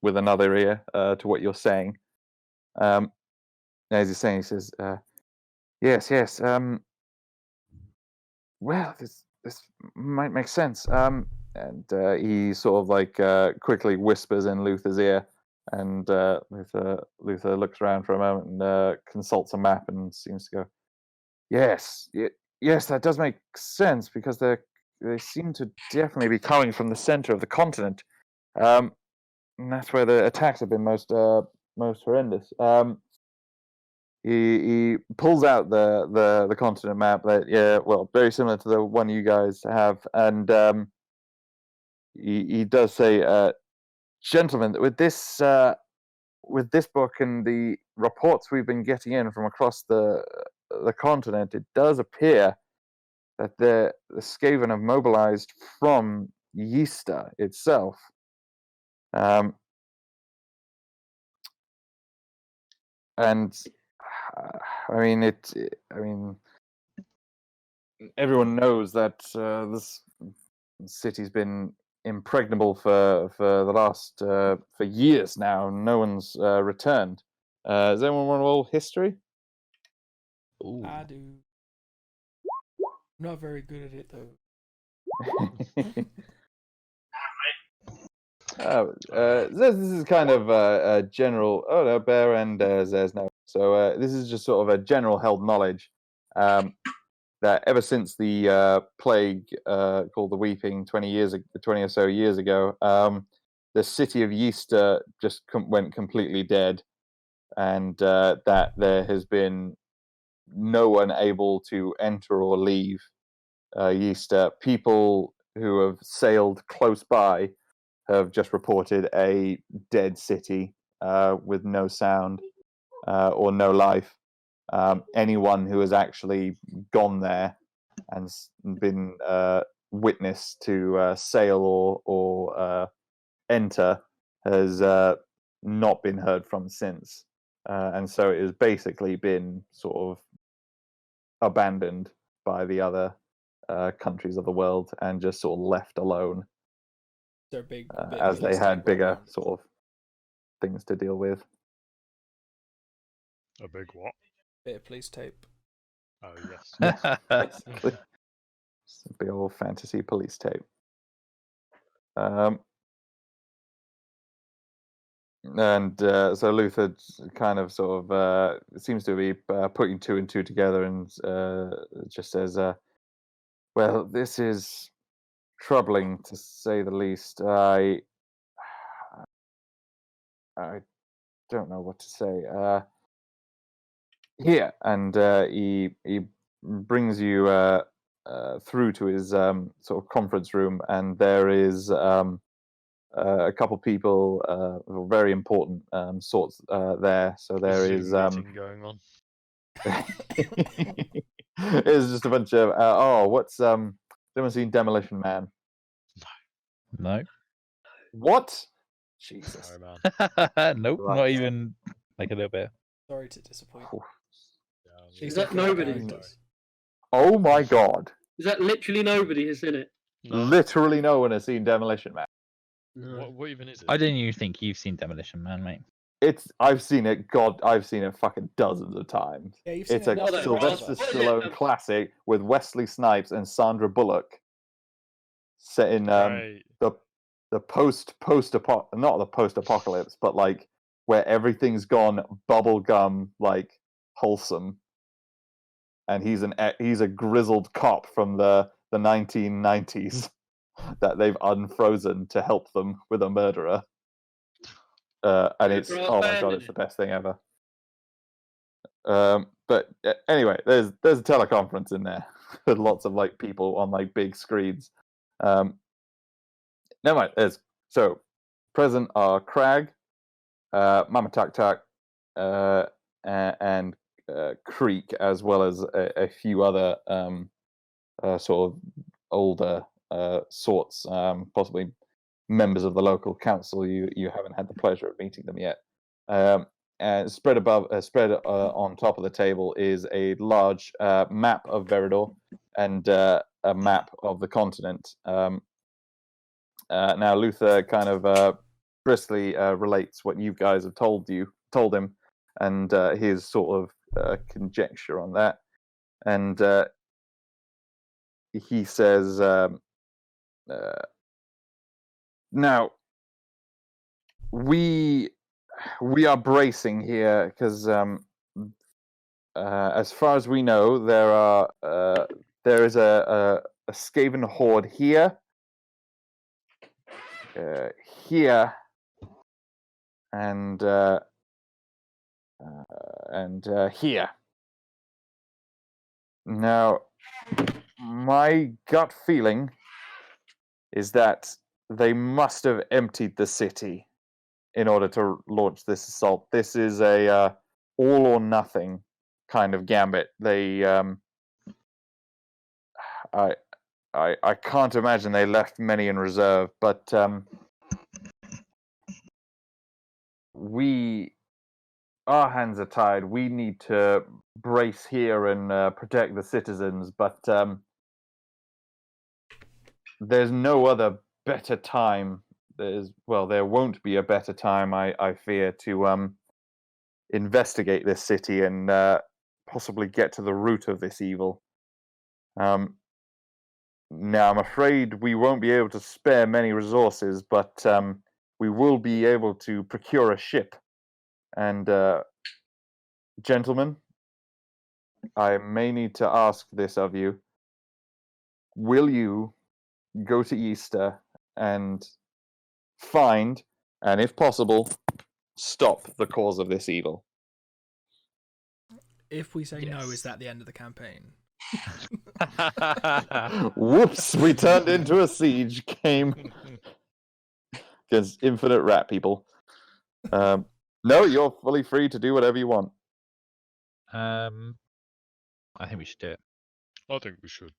with another ear to what you're saying. As he's saying, he says, yes. Well, this might make sense. And he sort of quickly whispers in Luther's ear, and Luther looks around for a moment and consults a map and seems to go, yes, that does make sense because they seem to definitely be coming from the center of the continent. And that's where the attacks have been most horrendous. He pulls out the continent map that very similar to the one you guys have, and he does say, gentlemen, with this book and the reports we've been getting in from across the continent, it does appear that the Skaven have mobilized from Yista itself. And everyone knows that this city's been impregnable for the last for years now. No one's returned. Does anyone want to roll history? Ooh. I do. Not very good at it though. This is kind of a general. Oh no, Bear and Zez now. So this is just sort of a general held knowledge that ever since the plague called the Weeping 20 or so years ago, the city of Yista just went completely dead, and that there has been no one able to enter or leave Yista. People who have sailed close by have just reported a dead city with no sound or no life. Anyone who has actually gone there and been witness to sail or enter has not been heard from since. And so it has basically been sort of abandoned by the other countries of the world and just sort of left alone. They're big, As they had bigger sort of things to deal with. A big what? bit of police tape. Oh yes. Basically. It's a big old fantasy police tape. And so Luther kind of sort of seems to be putting two and two together and just says, well, this is troubling to say the least. I don't know what to say. Here, and he brings you through to his sort of conference room, and there is a couple people, very important sorts there. So there Zoom is meeting going on. it's just a bunch of what's anyone seen Demolition Man? No. What? Jesus. Sorry, man. Nope, Right. not even like a little bit. Sorry to disappoint. Yeah, Is that nobody? Oh my god. Is that literally nobody has seen it? No. Literally no one has seen Demolition Man. No. What even is it? I didn't even think you've seen Demolition Man, mate. I've seen it fucking dozens of times. Yeah, you've seen It's it a enough to Sylvester remember. Stallone classic with Wesley Snipes and Sandra Bullock set in Right. the not the post apocalypse, but like where everything's gone bubblegum like wholesome, and he's a grizzled cop from the 1990s that they've unfrozen to help them with a murderer. And it's oh my god, it's the best thing ever. But anyway, there's a teleconference in there with lots of like people on like big screens. Never mind. So present are Crag, Mama Tak Tak, and Creek, as well as a few other sort of older sorts, possibly members of the local council. You haven't had the pleasure of meeting them yet. And spread on top of the table is a large map of Veridor and a map of the continent. Now Luther kind of briskly relates what you guys have told him, and his sort of conjecture on that. And he says, now we are bracing here because as far as we know, there is a Skaven horde here, here, and here. Now, my gut feeling is that they must have emptied the city in order to launch this assault. This is a all or nothing kind of gambit. They, I can't imagine they left many in reserve, but our hands are tied. We need to brace here and protect the citizens, but there's no other better time. There won't be a better time, I fear, to investigate this city and possibly get to the root of this evil. Now, I'm afraid we won't be able to spare many resources, but we will be able to procure a ship. And, gentlemen, I may need to ask this of you. Will you go to Easter and find, and if possible, stop the cause of this evil? If we say no, Yes. is that the end of the campaign? Whoops! We turned into a siege game against infinite rat people. No, you're fully free to do whatever you want. I think we should do it. I think we should.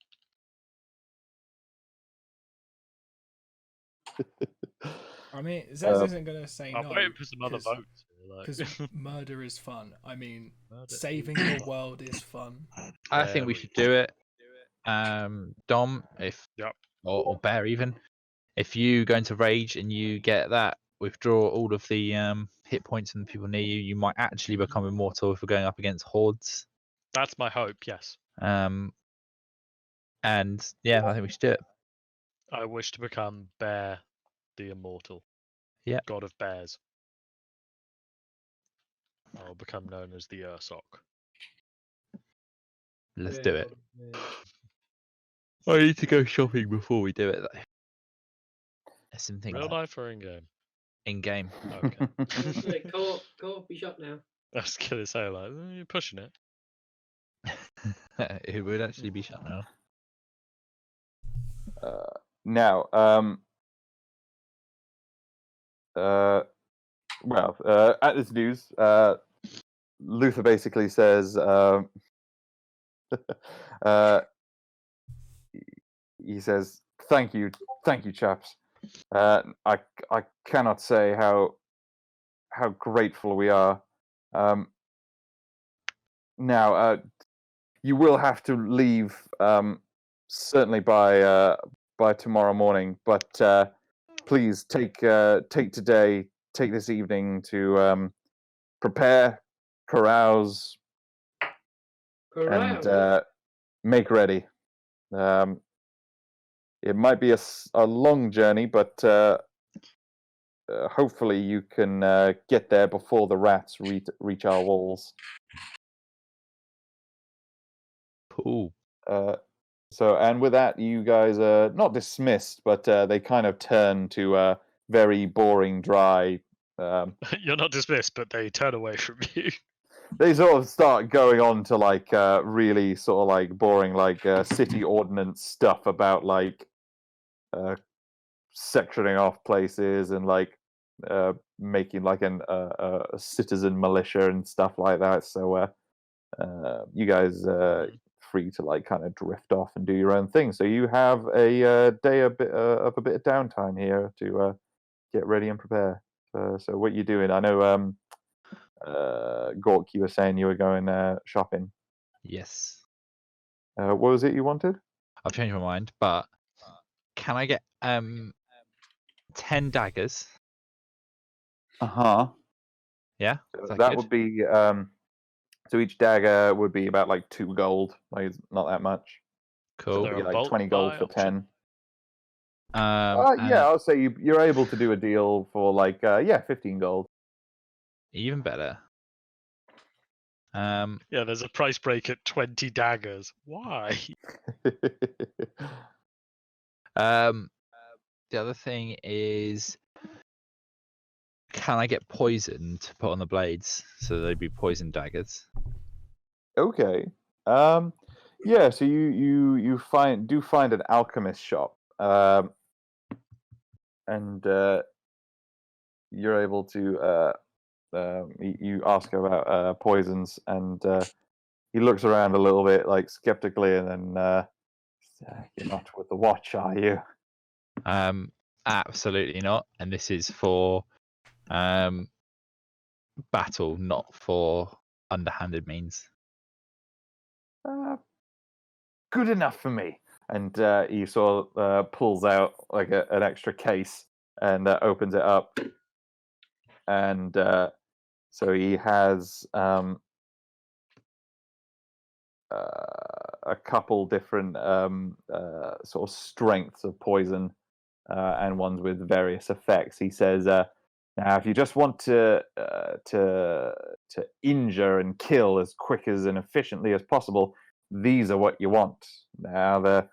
I mean, Zez Uh, isn't going to say I'm no. waiting for some other votes. Because murder is fun. I mean, Murder saving is the fun. world is fun. I think we Very should do it. Dom, if Yep. or Bear even, if you go into rage and you get that, withdraw all of the hit points from the people near you, you might actually become immortal if we're going up against hordes. That's my hope. Yes. And yeah, I think we should do it. I wish to become Bear, the Immortal. Yeah. God of Bears. I'll become known as the Ursok. Let's do it. I need to go shopping before we do it, though. There's some things Real life or in game? in game. Okay. Co-op, be shut now. I was gonna say like you're pushing it. It would actually be shut now. Now, at this news, Luther basically says, he says, thank you, chaps. I cannot say how grateful we are. Now, you will have to leave, certainly by tomorrow morning, but please take this evening to prepare, carouse, and make ready. It might be a long journey, but hopefully you can get there before the rats reach our walls. Cool. So, and with that, you guys are not dismissed, but they kind of turn to a very boring, dry. You're not dismissed, but they turn away from you. They sort of start going on to like really sort of like boring, like city ordnance stuff about like sectioning off places and like making like a citizen militia and stuff like that. So you guys free to like kind of drift off and do your own thing. So you have a day of a bit of downtime here to get ready and prepare. So what you doing? I know Gork, you were saying you were going shopping. Yes. What was it you wanted? I've changed my mind, but can I get 10 daggers? Uh-huh. Yeah? That good? would be so each dagger would be about like 2 gold. Like it's not that much. Cool. there It'd be a like bulk 20 gold buy for option? 10. And Yeah, I'll say you're able to do a deal for like 15 gold. even better. Yeah, there's a price break at 20 daggers. Why? The other thing is, can I get poison to put on the blades so they'd be poison daggers? Okay. Yeah, so you find an alchemist shop. And you're able to you ask about poisons, and he looks around a little bit like skeptically, and then you're not with the watch, are you? Absolutely not. And this is for battle, not for underhanded means. Good enough for me. And he sort of pulls out like an extra case and opens it up, and so he has a couple different sort of strengths of poison, and ones with various effects. He says, "Now, if you just want to injure and kill as quick as and efficiently as possible, these are what you want. Now,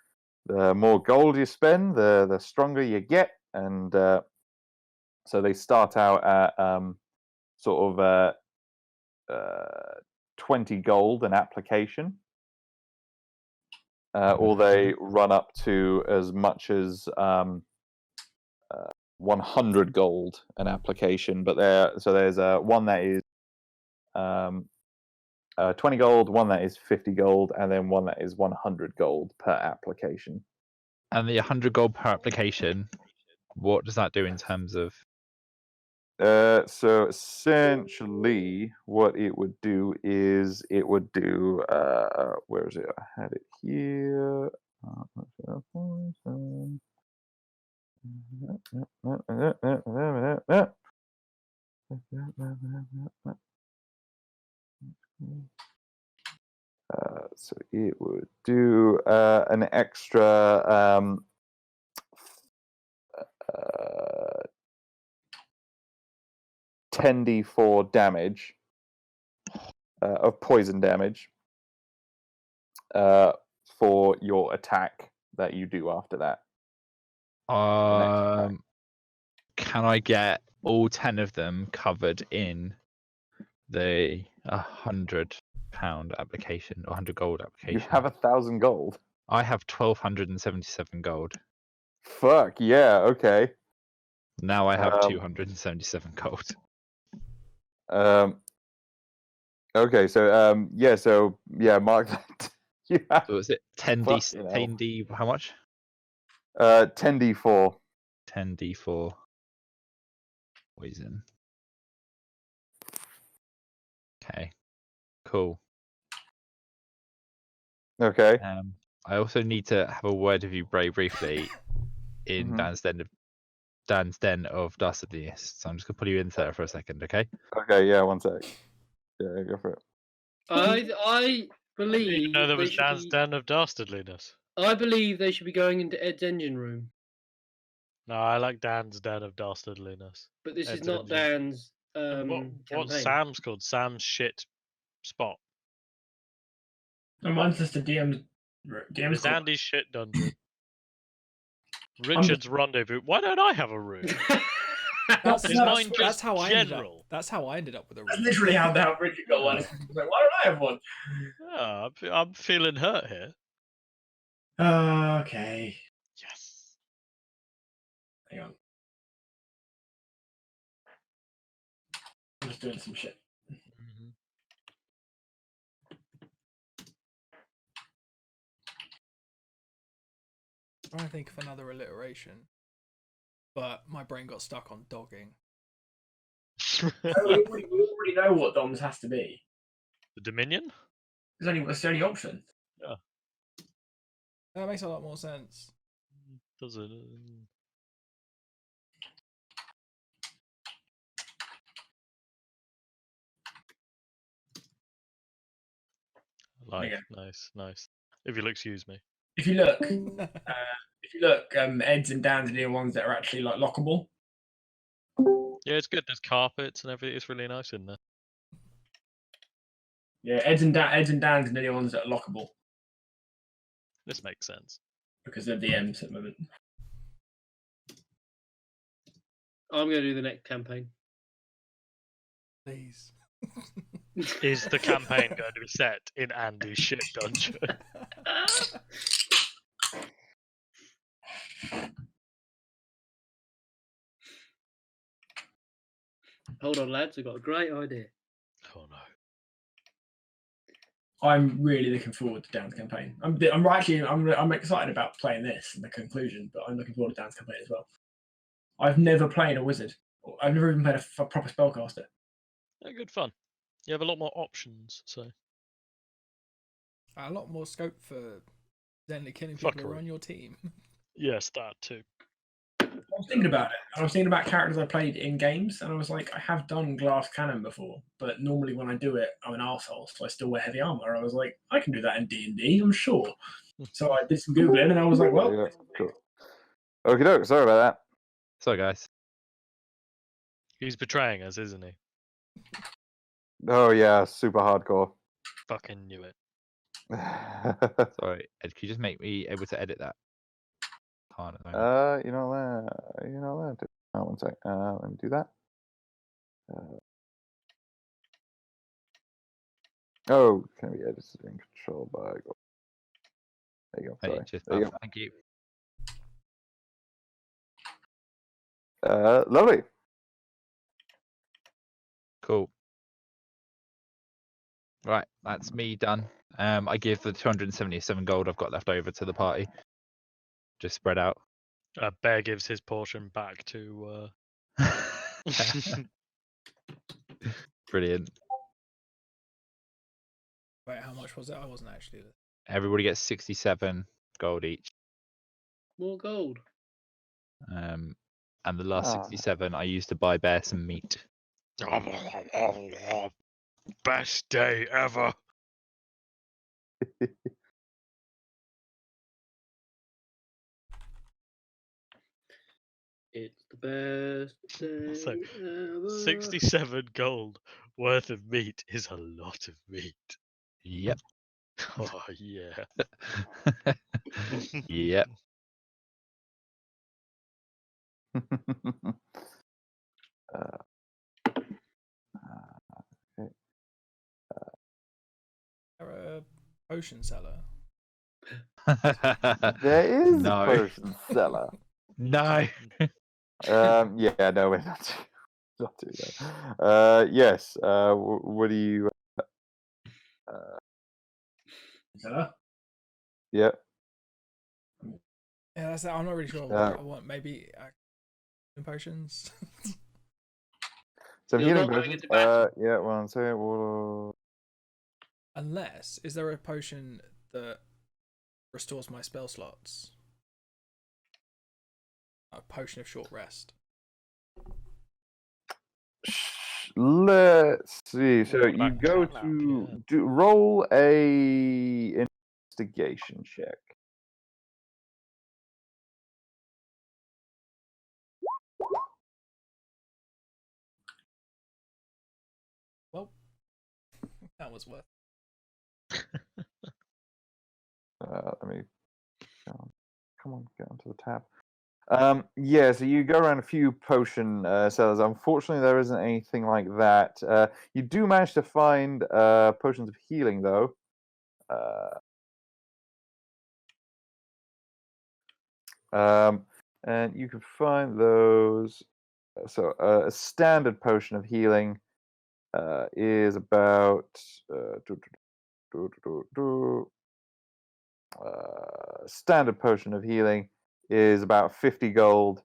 the more gold you spend, the stronger you get, and so they start out at sort of 20 gold an application." or they run up to as much as 100 gold an application. But there's one that is 20 gold, one that is 50 gold, and then one that is 100 gold per application. And the 100 gold per application, what does that do in terms of? So essentially, what it would do is it would do. Where is it? I had it here. So it would do an extra 10d4 damage of poison damage for your attack that you do after that. Can I get all 10 of them covered in the £100 application or 100 gold application? You have 1,000 gold. I have 1,277 gold. Fuck yeah! Okay. Now I have 277 gold. Okay, so mark that. You have So is it 10d? How much? 10d4. 10d4 poison. Okay, cool. Okay. I also need to have a word with you very briefly in Dan's den of dastardliness. So I'm just gonna put you into there for a second, okay? Okay, yeah, one sec. Yeah, go for it. I believe. No, there they was should Dan's be- den of dastardliness. I believe they should be going into Ed's engine room, No, I like Dan's den of dastardliness. but this is Ed's not engine. Dan's And what's campaign. Sam's called? Sam's shit spot. No, mine's just a DM's. It's Andy's shit dungeon. Richard's rendezvous. Why don't I have a room? That's, Is mine that's just how I ended up. general? That's how I ended up with a That's room. literally how Richard got one. Like, why don't I have one? Oh, I'm feeling hurt here. Okay. Yes. Hang on. I'm just doing some shit. I'm trying to think of another alliteration, but my brain got stuck on dogging. We already know what Dom's has to be. The Dominion? That's the only option. Yeah. That makes a lot more sense. Does it? Nice. If you'll excuse me. If you look, Ed's and Dan's are the ones that are actually like lockable. Yeah, it's good. There's carpets and everything. It's really nice in there. Yeah, Ed's and Dan's are the only ones that are lockable This makes sense. because they're DMs at the moment. I'm going to do the next campaign. Please. Is the campaign going to be set in Andy's shit dungeon? Hold on, lads. I've got a great idea. Oh no. I'm really looking forward to Dan's campaign. I'm excited about playing this and the conclusion, but I'm looking forward to Dan's campaign as well. I've never played a wizard. I've never even played a proper spellcaster. Yeah, good fun. You have a lot more options, so. A lot more scope for then killing people who are Fuckery. on your team. Yes, that too. I was thinking about it. I was thinking about characters I played in games, and I was like, I have done glass cannon before, but normally when I do it, I'm an arsehole, so I still wear heavy armor. I was like, I can do that in D&D, I'm sure. So I did some Googling, and I was like, well... Yeah, cool. Okie doke, sorry about that. Sorry, guys. He's betraying us, isn't he? Oh yeah, super hardcore. Fucking knew it. Sorry, Ed, could you just make me able to edit that? Can't at the moment. You know that. One sec. Let me do that. Can be edited and controlled by. There you go. Hey, Sorry. cheers, There you pal. Thank you. go. Lovely. Cool. Right, that's me done. I give the 277 gold I've got left over to the party. Just spread out. Bear gives his portion back to. Brilliant. Wait, how much was it? I wasn't actually there. Everybody gets 67 gold each. More gold. And the last Ah. 67 I used to buy Bear some meat. Best day ever. It's the best day So, ever. 67 gold worth of meat is a lot of meat. Yep. Oh, yeah. Yep. They're a potion seller. There is No. a potion seller. No. Yeah, no, we're not doing that. Yes. What do you? Seller? Yeah. Yeah, that's it. I'm not really sure what I want. Maybe potions. Some You're healing not going potions. into battle. Yeah. One second. Unless, is there a potion that restores my spell slots? A potion of short rest. Let's see. So you Back go cat nap, to yeah. roll a investigation check. Well, that was worth. Let me come on, get onto the tab. Yeah, so you go around a few potion sellers. Unfortunately, there isn't anything like that. You do manage to find potions of healing, though. And you can find those. So a standard potion of healing is about standard potion of healing is about 50 gold.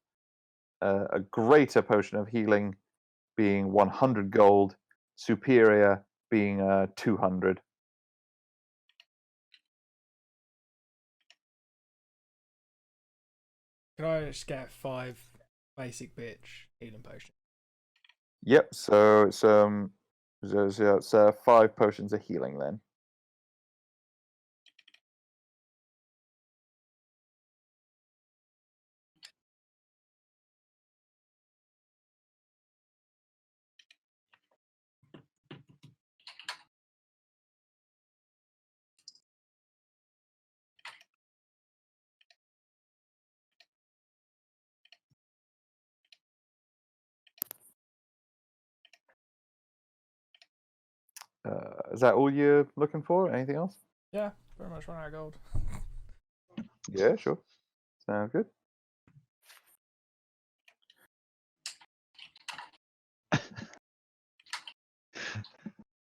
A greater potion of healing being 100 gold. Superior being 200. Can I just get 5 basic bitch healing potions? Yep. So it's it's 5 potions of healing then. Is that all you're looking for? Anything else? Yeah, pretty much run out of gold. Yeah, sure. Sounds good.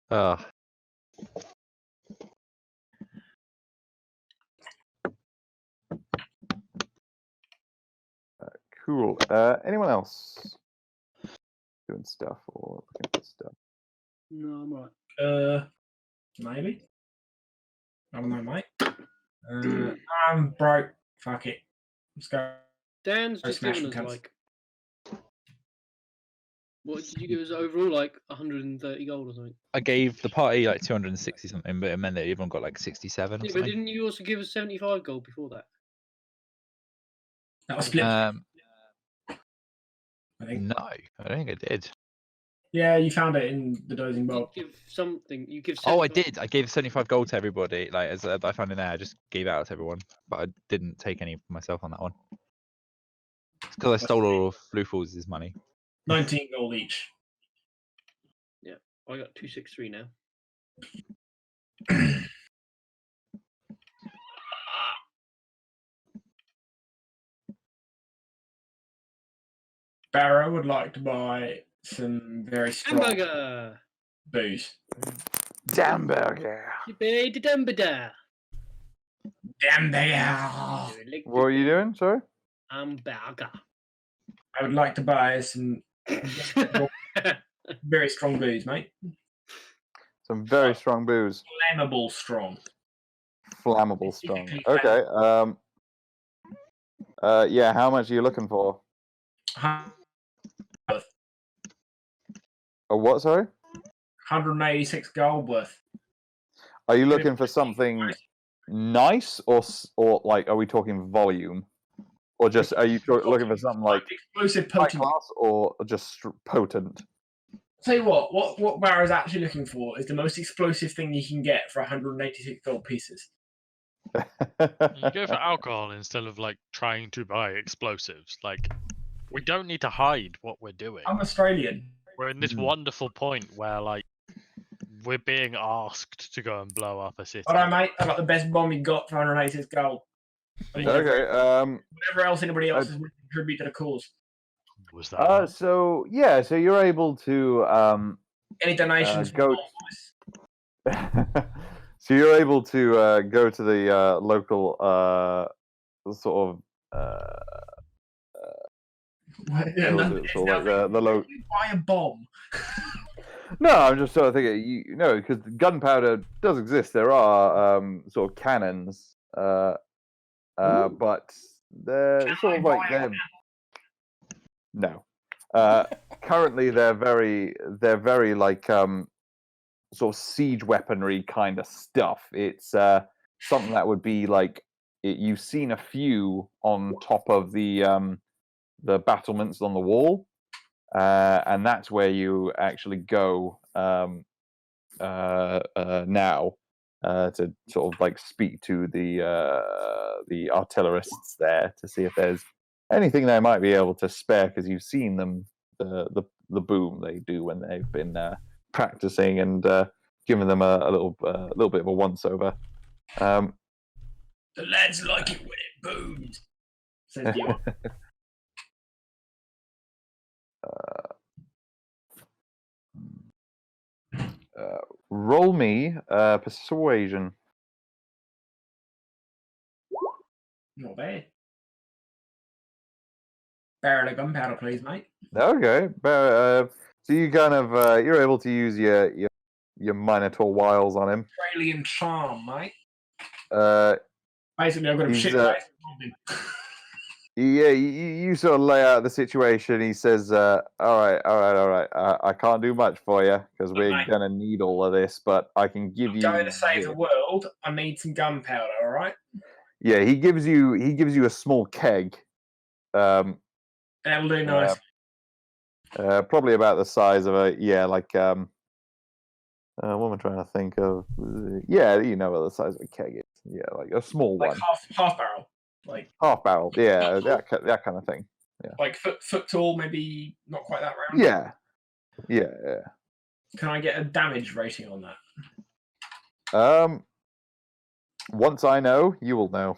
Oh, Cool. Anyone else doing stuff or looking for stuff? No, I'm right. Maybe. I don't know, mate. I'm broke. Fuck it. Let's go. Dan's Go just smash given us some cunts. like. What did you give us overall? Like 130 gold or something? I gave the party like 260 something, but it meant that everyone got like 67 or Yeah, but something. didn't you also give us 75 gold before that? That was split. I think. No, I don't think I did. Yeah, you found it in the dozing You bowl. give something. You give. Oh, I 75 did. I gave 75 gold to everybody. Like as I found in there, I just gave it out to everyone, but I didn't take any for myself on that one. It's because I stole all of Luful's money. 19 gold each. Yeah, I got 263 now. Barrow would like to buy some very strong Hamburger. booze. Damburger. You paid the Dumbledore. Damn they are. What are you doing? Sorry. Hamburger. I would like to buy some very strong booze, mate. Some very strong booze. Flammable strong. Flammable strong. Specifically Okay. Yeah. How much are you looking for? A what? Sorry. 186 gold worth. Are you looking for something nice, or like, are we talking volume, or just are you looking for something like explosive high potent? class, or just potent? Tell you what Barrow's actually looking for is the most explosive thing you can get for 186 gold pieces. You go for alcohol instead of like trying to buy explosives. Like, we don't need to hide what we're doing. I'm Australian. We're in this wonderful point where like we're being asked to go and blow up a city. All right, mate. I got the best bomb you got for 186 gold. Okay. Whatever else anybody else is willing to contribute to the cause. Was that? So yeah, so you're able to Any donations? go. So you're able to go to the local sort of sort of like the local. Buy a bomb. No, I'm just sort of thinking, because gunpowder does exist. There are sort of cannons, but they're sort of like they're no. Currently, they're very like sort of siege weaponry kind of stuff. It's something that would be like you've seen a few on top of the battlements on the wall. And that's where you actually go now to sort of like speak to the artillerists there to see if there's anything they might be able to spare, because you've seen them the boom they do when they've been practicing and giving them a little bit of a once over. The lads like it when it booms. Says the Roll me persuasion. Not bad. Barrel of gunpowder, please, mate. Okay, so you kind of you're able to use your Minotaur wiles on him. Australian charm, mate. Uh, Basically, I've got him he's, shit. Yeah, you sort of lay out the situation. He says, all right. I can't do much for you because we're mate. gonna need all of this, but I can give you. Going to save the world. I need some gunpowder. All right. Yeah, he gives you a small keg. That'll do nice. Probably about the size of a like what am I trying to think of? Yeah, you know what the size of a keg is. Yeah, like a small like one. half barrel. Like half barrel, yeah, that kind of thing. Yeah. Like foot tall, maybe not quite that round. Yeah. Can I get a damage rating on that? Once I know, you will know.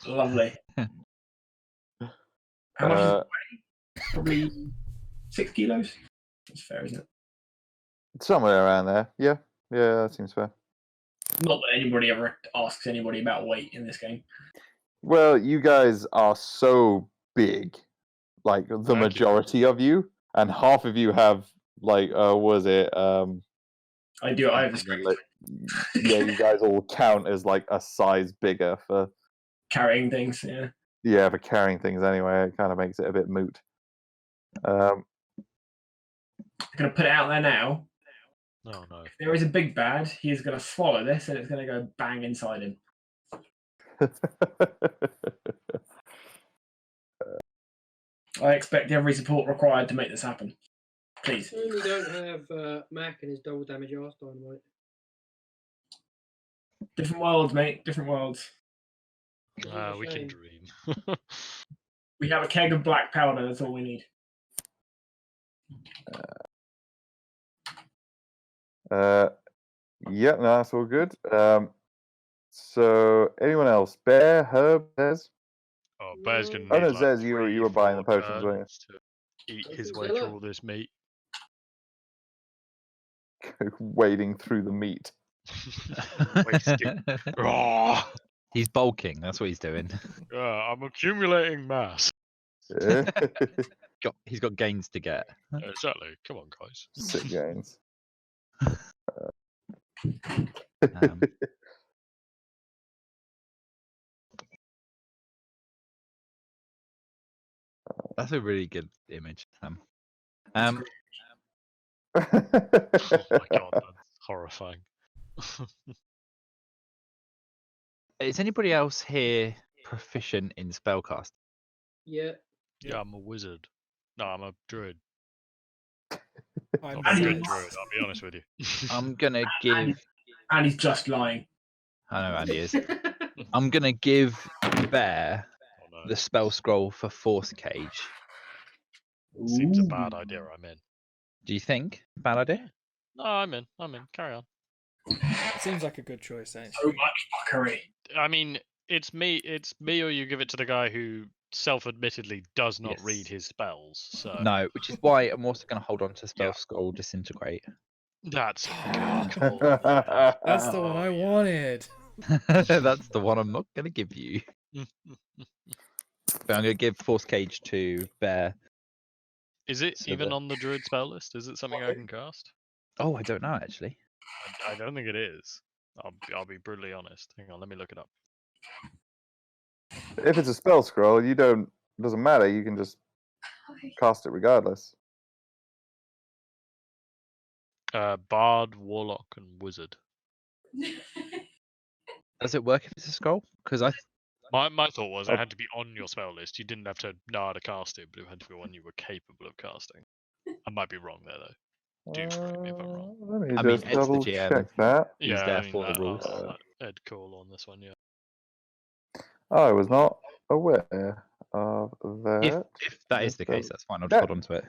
Lovely. How much is it weigh? Probably 6 kilos. That's fair, isn't it? Somewhere around there. Yeah, that seems fair. Not that anybody ever asks anybody about weight in this game. Well, you guys are so big, like the majority of you, and half of you have like, was it? I do. I have a strength. Yeah, you guys all count as like a size bigger for carrying things. Yeah. Yeah, for carrying things anyway. It kind of makes it a bit moot. I'm gonna put it out there now. Oh no! If there is a big bad, he's gonna swallow this, and it's gonna go bang inside him. I expect every support required to make this happen. Please. We don't have Mac and his double damage arse dynamite. Different worlds, mate. Different worlds. We can dream. We have a keg of black powder. That's all we need. Yeah, no, that's all good. So anyone else? Bear, Herb, Des? Oh, Bear's gonna need. Oh no, like Zez, you were buying the 3-4 potions, weren't you? eat I his think way so. through all this meat. Wading through the meat. Wasting. Raw. He's bulking. That's what he's doing. I'm accumulating mass. He's got gains to get. Exactly. Come on, guys. Sick gains. Um, that's a really good image. Oh my god, that's horrifying. Is anybody else here proficient in spellcast? Yeah. Yeah, I'm a wizard. No, I'm a druid. I'm I'm a the good same. druid, I'll be honest with you. I'm gonna give. And he's just lying. I know Andy is. I'm gonna give Bear Oh, no. the spell scroll for Force Cage. Seems a bad idea. I'm in. Do you think? Bad idea? No, I'm in. Carry on. Seems like a good choice, So actually. much fuckery. I mean, it's me, or you give it to the guy who self-admittedly does not read Yes. his spells. So No, which is why I'm also gonna hold on to spell Yeah. scroll disintegrate. that's a good call. That's the one I wanted. That's the one I'm not gonna give you. But I'm gonna give Force Cage to Bear. Is it So even the- on the druid spell list? Is it something I can cast? Oh, I don't know actually. I don't think it is. I'll be brutally honest. Hang on, let me look it up. If it's a spell scroll, doesn't matter. You can just cast it regardless. Bard, warlock, and wizard. Does it work if it's a scroll? Because My thought was it had to be on your spell list. You didn't have to know how to cast it, but it had to be one you were capable of casting. I might be wrong there though. Do correct me if I'm wrong. Let me I mean, just it's the double GM. check that. He's Yeah, there I mean, for the rules. I'll let Ed call on this one. Yeah. I was not aware of that. if that is the Yes, case, that's fine. I'll just Yeah. hold on to it.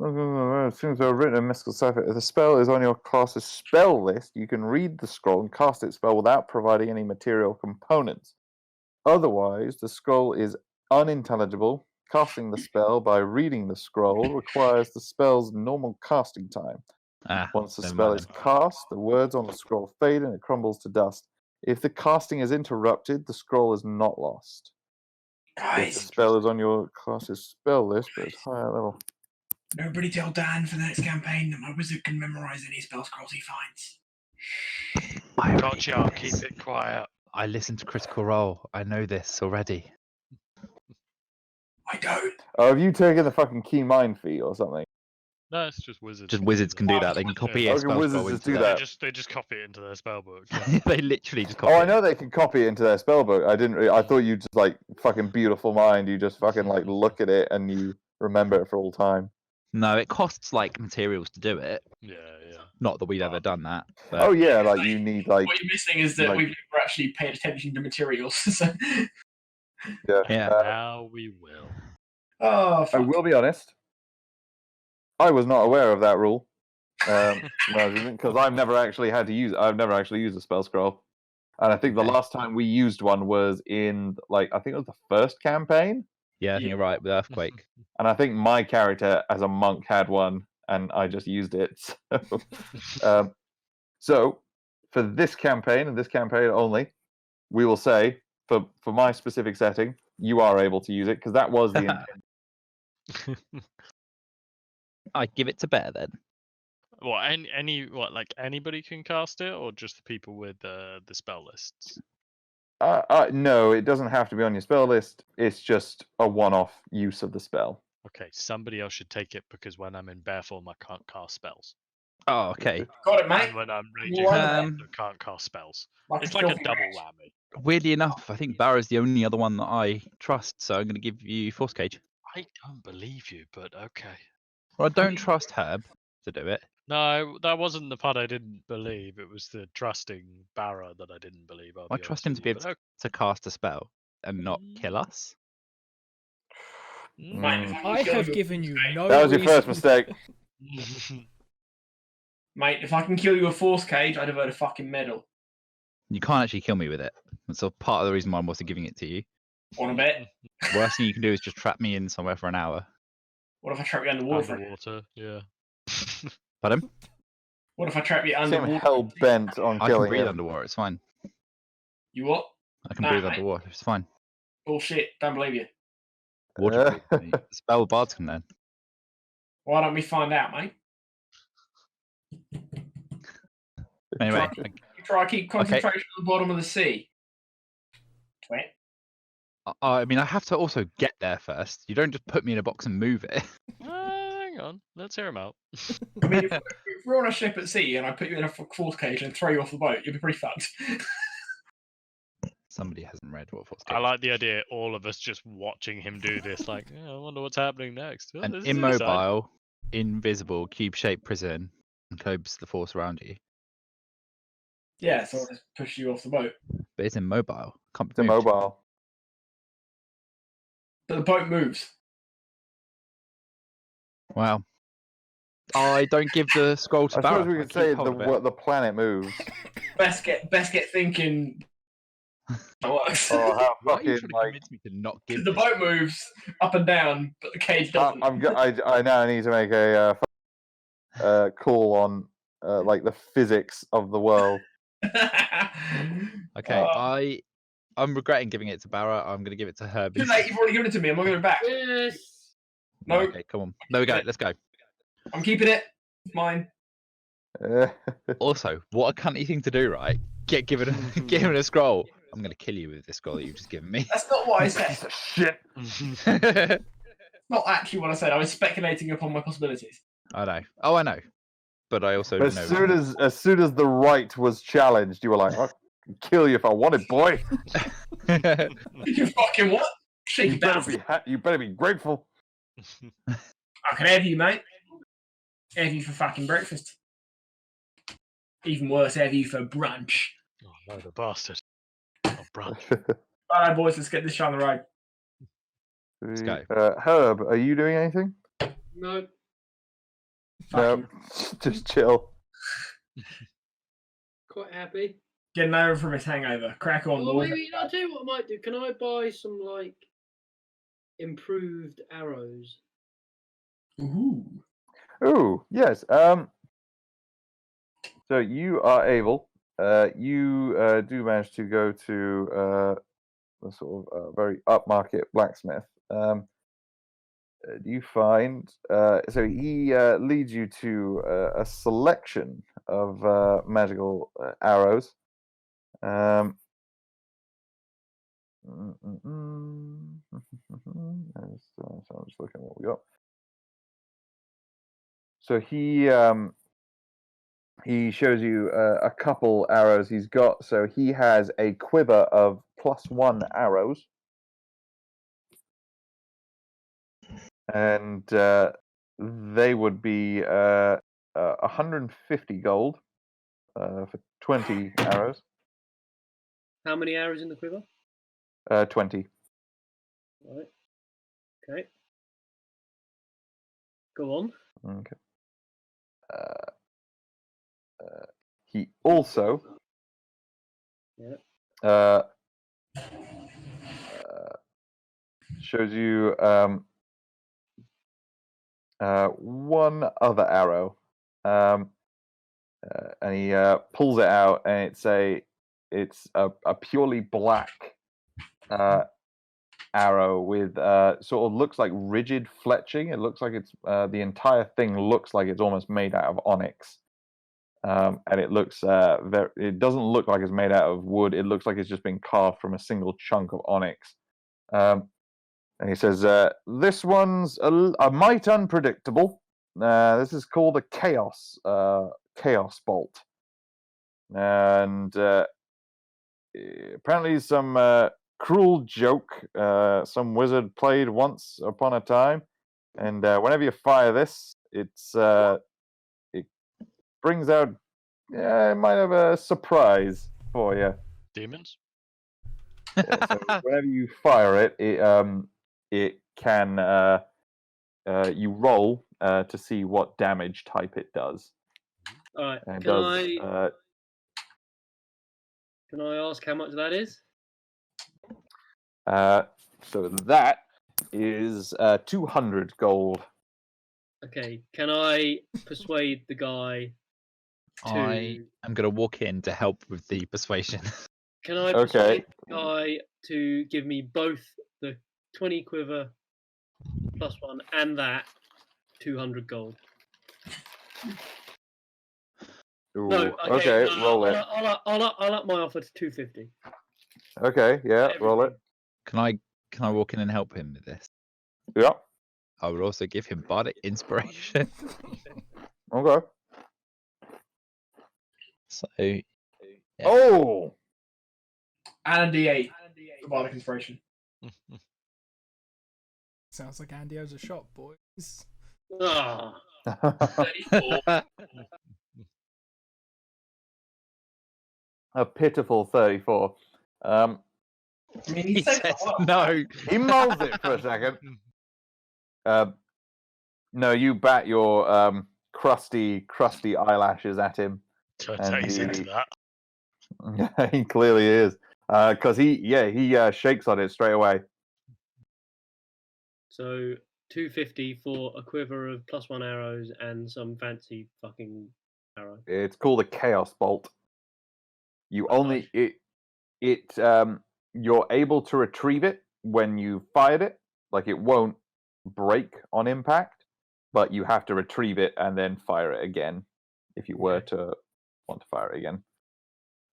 As soon as I've written a mystical cipher, if the spell is on your class's spell list, you can read the scroll and cast its spell without providing any material components. Otherwise, the scroll is unintelligible. Casting the spell by reading the scroll requires the spell's normal casting time. Once the never spell mind is then. cast, the words on the scroll fade and it crumbles to dust. If the casting is interrupted, the scroll is not lost. If the Guys, spell is on your class's spell list, but it's higher level. nobody tell Dan for the next campaign that my wizard can memorize any spell scrolls he finds. I Gotcha. already know Keep this. it quiet. I listened to Critical Role. I know this already. I don't. Oh, have you taken the fucking key mind feat or something? No, it's just wizards. Just wizards can do that. They can copy a Okay, spell wizards scroll just into do their... that. They just copy it into their spell book. They literally just copy Oh, I it. know they can copy it into their spellbook. I didn't. I thought you just like fucking beautiful mind. You just fucking like look at it and you remember it for all time. No, it costs like materials to do it. Yeah. Not that we've ever done that. But Oh yeah, like you need like What you're missing is that like- we've never actually paid attention to materials. So, yeah. yeah. Now we will. oh, I fuck. will be honest. I was not aware of that rule. Because I've never actually had to use. I've never actually used a spell scroll, and I think the Okay. last time we used one was in like I think it was the first campaign, Yeah, I think you're right with Earthquake. and I think my character as a monk had one, and I just used it. So for this campaign and this campaign only, we will say for my specific setting, you are able to use it because that was the intent. I give it to Bear then. What like anybody can cast it, or just the people with the spell lists? No, it doesn't have to be on your spell list. It's just a one-off use of the spell. Okay, somebody else should take it because when I'm in bear form, I can't cast spells, Oh, okay. Got it, mate. and when I'm raging, You I won. can't cast spells. Like It's a like a filthy double rat. whammy. Weirdly enough, I think Barra's the only other one that I trust, so I'm going to give you Force Cage. I don't believe you, but okay. Well, I don't trust Herb to do it. No, that wasn't the part I didn't believe. It was the trusting Barra that I didn't believe. I trust him to be able to cast a spell and not kill us. Mate, if I kill have you- given you no That was your first reason- mistake. Mate, if I can kill you with Force Cage, I'd have earned a fucking medal. You can't actually kill me with it. That's a part of the reason why I'm also giving it to you. Want a bet? Worst thing you can do is just trap me in somewhere for an hour. What if I trap you underwater? Underwater, yeah. Pardon? What if I trap you Seem underwater? hell bent on I can killing breathe him. underwater. It's fine. You what? I can Nah, breathe mate. underwater. It's fine. Bullshit. Don't believe you. Water breathing. Spell bards can then. Why don't we find out, mate? Anyway, Try to keep concentration on the bottom of the sea. Twit. I mean, I have to also get there first. You don't just put me in a box and move it. Hang on, let's hear him out. I mean, if we're on a ship at sea and I put you in a force cage and throw you off the boat, you'll be pretty fucked. Somebody hasn't read what force I cage. like the idea, all of us just watching him do this, like, I wonder what's happening next. Oh, An this is inside. immobile, invisible, cube-shaped prison encloses the force around you. Yeah, so I'll just push you off the boat. But it's immobile. Can't It's be moved. immobile. But the boat moves. Wow. I don't give the scroll to I suppose Barra. we I could keep say hold of it. the planet moves. Best get thinking. That works. Oh, how Why are you fucking trying to like convince me to not give The this? boat moves up and down, but the cage doesn't. I now need to make a call on like the physics of the world. Okay, I'm regretting giving it to Barra. I'm going to give it to Herbie. Too late, you've already given it to me. I'm not giving it back. Yes. No, Okay, come on. There we go. Let's go. I'm keeping it. It's mine. Also, what a cunty thing to do, right? Give it a scroll. I'm going to kill you with this scroll that you've just given me. That's not what I said. Piece of shit. Not actually what I said. I was speculating upon my possibilities. I know. Oh, I know. But I also As know. as soon as the right was challenged, you were like, "I'll kill you if I wanted, boy." You fucking what? Shake You it down. you better be grateful. I can have you, mate. Have you for fucking breakfast. Even worse, have you for brunch. Oh, no, the bastard. Oh, brunch. All right, boys, let's get this show on the road. Let's go. Herb, are you doing anything? No. No, just chill. Quite happy. Getting over from his hangover. Crack on, Oh, boy. maybe I'll tell you what I might do. Can I buy some like improved arrows? Ooh. Ooh, yes. So you are able. You do manage to go to a sort of very upmarket blacksmith. You find so he leads you to a selection of magical arrows. I'm just looking at what we got. So he shows you a couple arrows he's got. So he has a quiver of +1 arrows. And they would be 150 gold for 20 arrows. How many arrows in the quiver? 20. Right. Okay. Go on. Okay. He also shows you one other arrow, and he pulls it out, and it's a purely black arrow with sort of looks like rigid fletching. It looks like it's the entire thing looks like it's almost made out of onyx, and it looks it doesn't look like it's made out of wood. It looks like it's just been carved from a single chunk of onyx. And he says, "This one's a mite unpredictable. This is called a chaos bolt, and apparently some cruel joke some wizard played once upon a time. And whenever you fire this, it brings out. It might have a surprise for you. Demons? So whenever you fire it, it can you roll to see what damage type it does. All right. And it Can I ask how much that is? so that is 200 gold. Okay, can I persuade the guy I am going to walk in to help with the persuasion. Can I persuade the guy to give me both the 20 quiver plus one and that 200 gold? Ooh, No, okay, roll it. I'll up my offer to 250. Okay, yeah, roll it. Can I walk in and help him with this? Yeah. I would also give him bardic inspiration. Okay. So. Yeah. Oh. And a D8 for bardic inspiration. Sounds like Andy owes a shot, boys. Ah. 34. A pitiful 34. I mean, He says no. He mulls it for a second. No, you bat your crusty eyelashes at him. He's into that. He clearly is. Because he shakes on it straight away. So 250 for a quiver of plus one arrows and some fancy fucking arrow. It's called a chaos bolt. You only you're able to retrieve it when you fired it. Like it won't break on impact, but you have to retrieve it and then fire it again if you were to want to fire it again.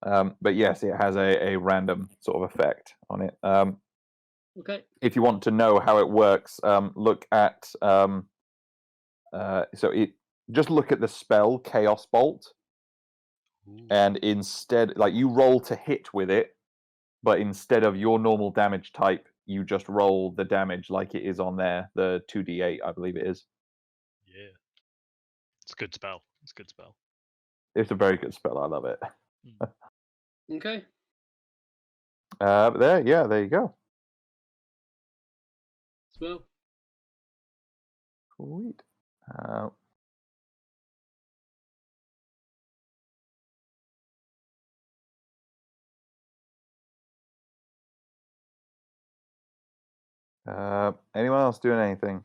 But yes, it has a random sort of effect on it. Okay. If you want to know how it works, look at so it just look at the spell Chaos Bolt, and instead, like you roll to hit with it, but instead of your normal damage type, you just roll the damage like it is on there, the 2d8, I believe it is. Yeah, it's a good spell. It's a good spell. It's a very good spell. I love it. Okay. There you go. Well. Sweet. Anyone else doing anything?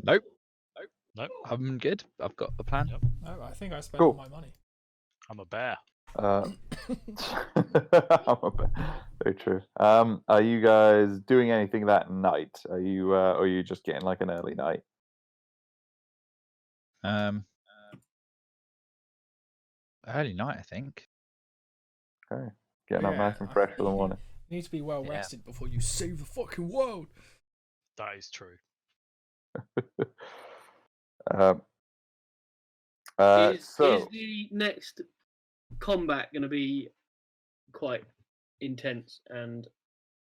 Nope. Nope. I'm good. I've got the plan. Yep. No, I think I spent Cool. all my money. I'm a bear. I'm a bit, very true. Are you guys doing anything that night? Or are you just getting like an early night? Early night, I think. Okay, getting up nice and fresh for the morning. You need to be well rested before you save the fucking world. That is true. Is So the next combat going to be quite intense and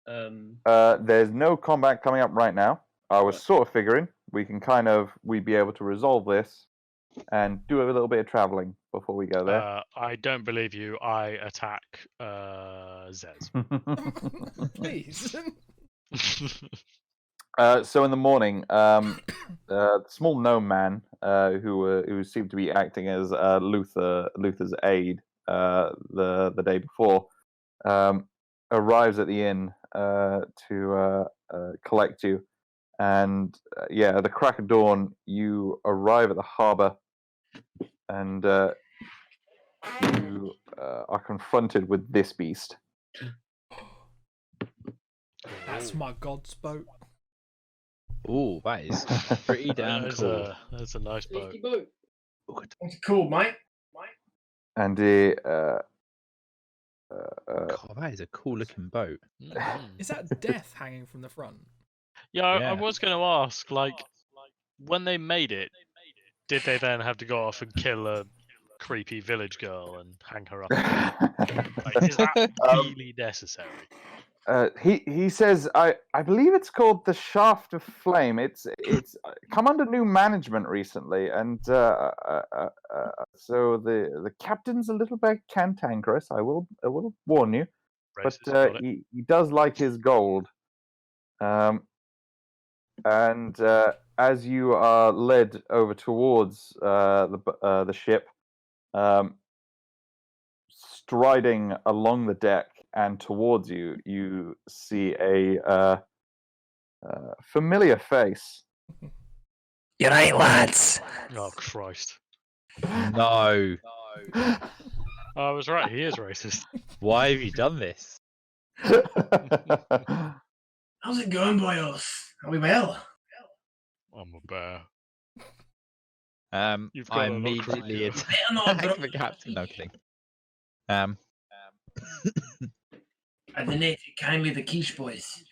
there's no combat coming up right now. I was sort of figuring we'd be able to resolve this and do a little bit of traveling before we go there. I don't believe you. I attack Zez. Please. So in the morning, the small gnome man who seemed to be acting as Luther's aide the day before arrives at the inn to collect you, and at the crack of dawn you arrive at the harbour, and you are confronted with this beast. That's my god's boat. Ooh, that is pretty damn cool. That's a nice boat. safety boat. What's it called, mate? And God, that is a cool looking boat. Is that death hanging from the front? Yeah, I Yeah. was going to ask, like, when they made it, did they then have to go off and kill a creepy village girl and hang her up? Like, is that really necessary? He says, I believe it's called the Shaft of Flame. It's come under new management recently, and so the captain's a little bit cantankerous. I will warn you, Racist, but he does like his gold. And as you are led over towards the ship, striding along the deck and towards you, you see a familiar face. You're right, lads. Oh Christ! No. I was right. He is racist. Why have you done this? How's it going, boys? Are we well? I'm a bear. You've I got a lot immediately creepier. attack the captain. No kidding. I donated kindly the quiche boys.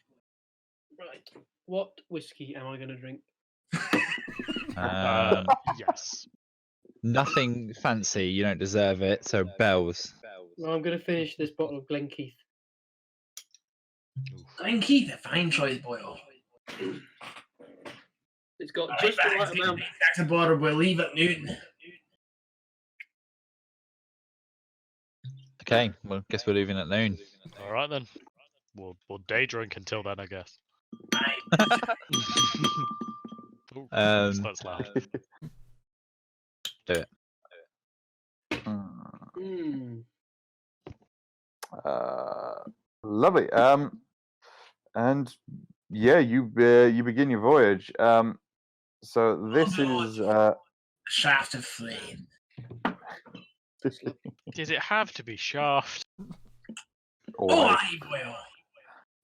Right. What whiskey am I going to drink? Yes. Nothing fancy. You don't deserve it. So bells. Well, I'm going to finish this bottle of Glenkeith. Glenkeith, a fine choice, Boyle. It's got Right, just the back right to the amount. back to the border. We'll leave at noon. Okay. Well, guess we're leaving at noon. All right then. We'll day drink until then, I guess. Aye. Ooh, Um, that's loud. Do it. Mm. Lovely. And yeah, you begin your voyage. So this is Shaft of flame. Does it have to be Shaft? Oh, always. aye, Boyle.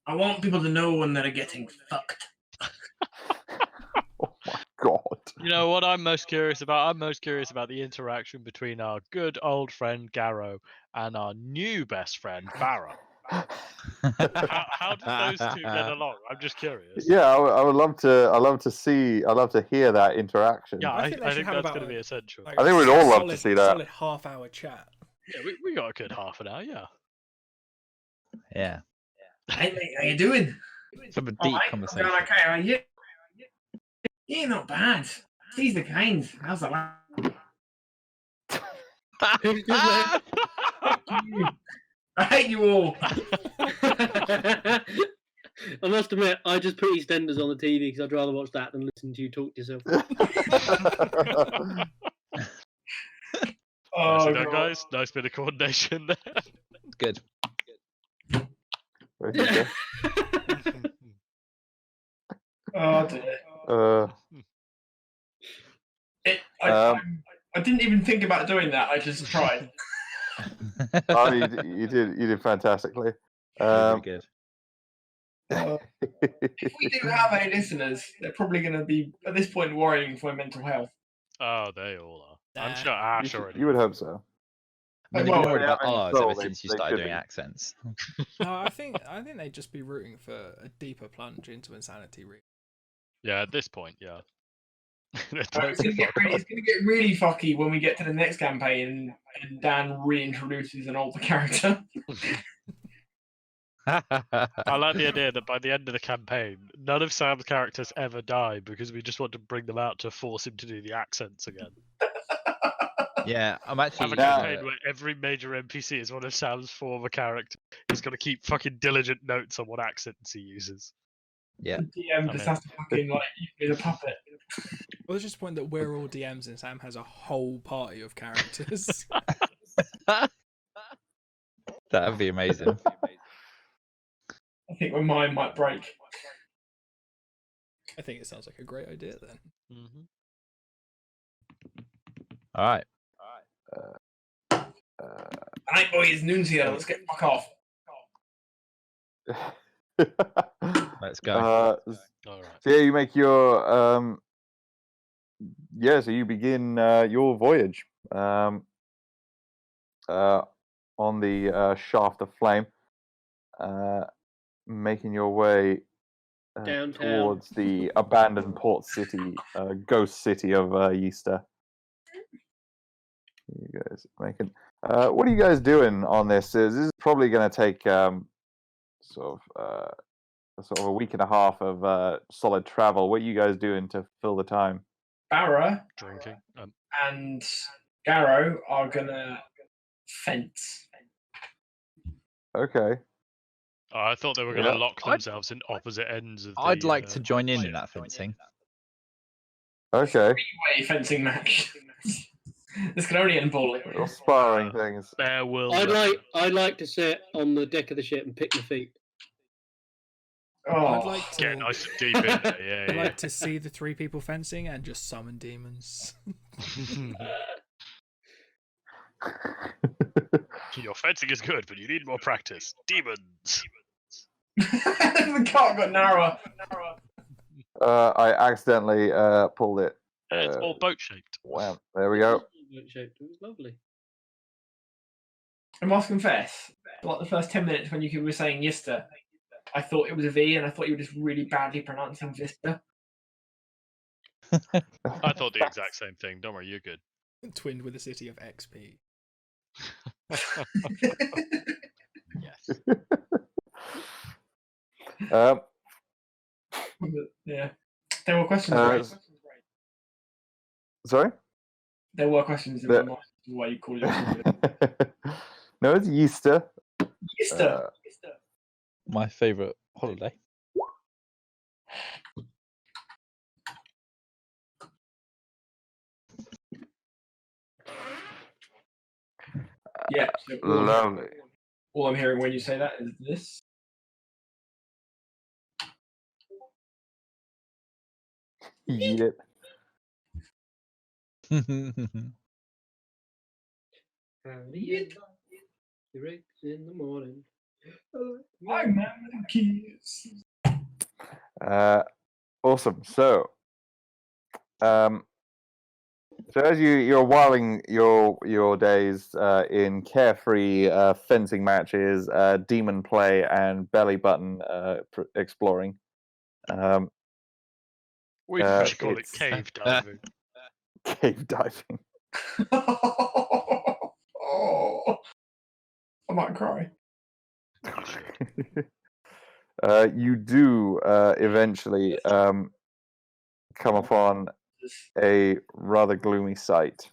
I want people to know when they're getting fucked. Oh my god. You know what I'm most curious about? I'm most curious about the interaction between our good old friend Garrow and our new best friend Barra. How do those two get along? I'm just curious. Yeah, I would love to. I love to see. I love to hear that interaction. Yeah, I I think think, they should have that's about going to be a- essential. Like I think a we'd all love to solid- see that. Solid half-hour chat. Yeah, we got a good half an hour. Yeah. Yeah. Hey, mate, how you doing? Some a All deep right, conversation. I'm okay, are you? Yeah, not bad. He's the kind. How's the lad? Who's good, man? I hate you all. I must admit, I just put EastEnders on the TV because I'd rather watch that than listen to you talk to yourself. Oh, Nicely done, God. guys. Nice bit of coordination there. Good. Where did you Oh, dear. go? I didn't even think about doing that. I just tried. Oh, you did fantastically. Really good. If we do have any listeners, they're probably going to be, at this point, worrying for my mental health. Oh, they all are. I'm Nah. sure Ash already. you would hope so. I mean, they've Well, been worried about having ours soul, ever since you they started should doing be. accents. No, I think they'd just be rooting for a deeper plunge into insanity. Really. Yeah, at this point, yeah. It's going to get really fucky when we get to the next campaign and Dan reintroduces an older character. I like the idea that by the end of the campaign, none of Sam's characters ever die because we just want to bring them out to force him to do the accents again. Yeah, I'm Have actually. a campaign where every major NPC is one of Sam's former characters. He's got to keep fucking diligent notes on what accents he uses. Yeah. The DM just has to fucking like use a puppet. Well, it's just the point that we're all DMs and Sam has a whole party of characters. That would be amazing. I think my mind might break. I think it sounds like a great idea then. Mm-hmm. All right. Alright, boys, noon's here. Let's get fuck off. Let's go. All right. So yeah, you make your so you begin your voyage on the Shaft of Flame, making your way Downtown. towards the abandoned port city, ghost city of Easter. You guys making. What are you guys doing on this? This is probably going to take sort of a week and a half of solid travel. What are you guys doing to fill the time? Barra Drinking. and Garrow are gonna fence. Okay. Oh, I thought they were going to Yeah. lock themselves in opposite ends of the. I'd like to join in that fencing. Okay. Three-way fencing match. This can only end poorly. Little sparring things. Bear will. I'd like to sit on the deck of the ship and pick my feet. Oh, I'd like to. Get nice and deep in there. Yeah, I'd yeah. like to see the 3 people fencing and just summon demons. Your fencing is good, but you need more practice. Demons. the cart got narrower. I accidentally pulled it. It's all boat shaped. Wow, there we go. It was lovely. I must confess, like the first 10 minutes when you were saying Yista, I thought it was a V, and I thought you were just really badly pronouncing Vista. I thought the exact same thing. Don't worry, you're good. Twinned with the city of XP. Yes. Yeah. There were questions Uh, raised. Sorry? There were questions in my mind as to why you call it No, it's Easter. Yista. My favourite holiday. Yeah. So Lovely. all I'm hearing when you say that is this. Eat it. The rakes in the morning. I remember the keys. Awesome. So as you're whiling your days in carefree fencing matches, demon play, and belly button exploring, We call it it's- cave diving. cave diving. Oh, I might cry. You should. You do eventually come upon a rather gloomy sight.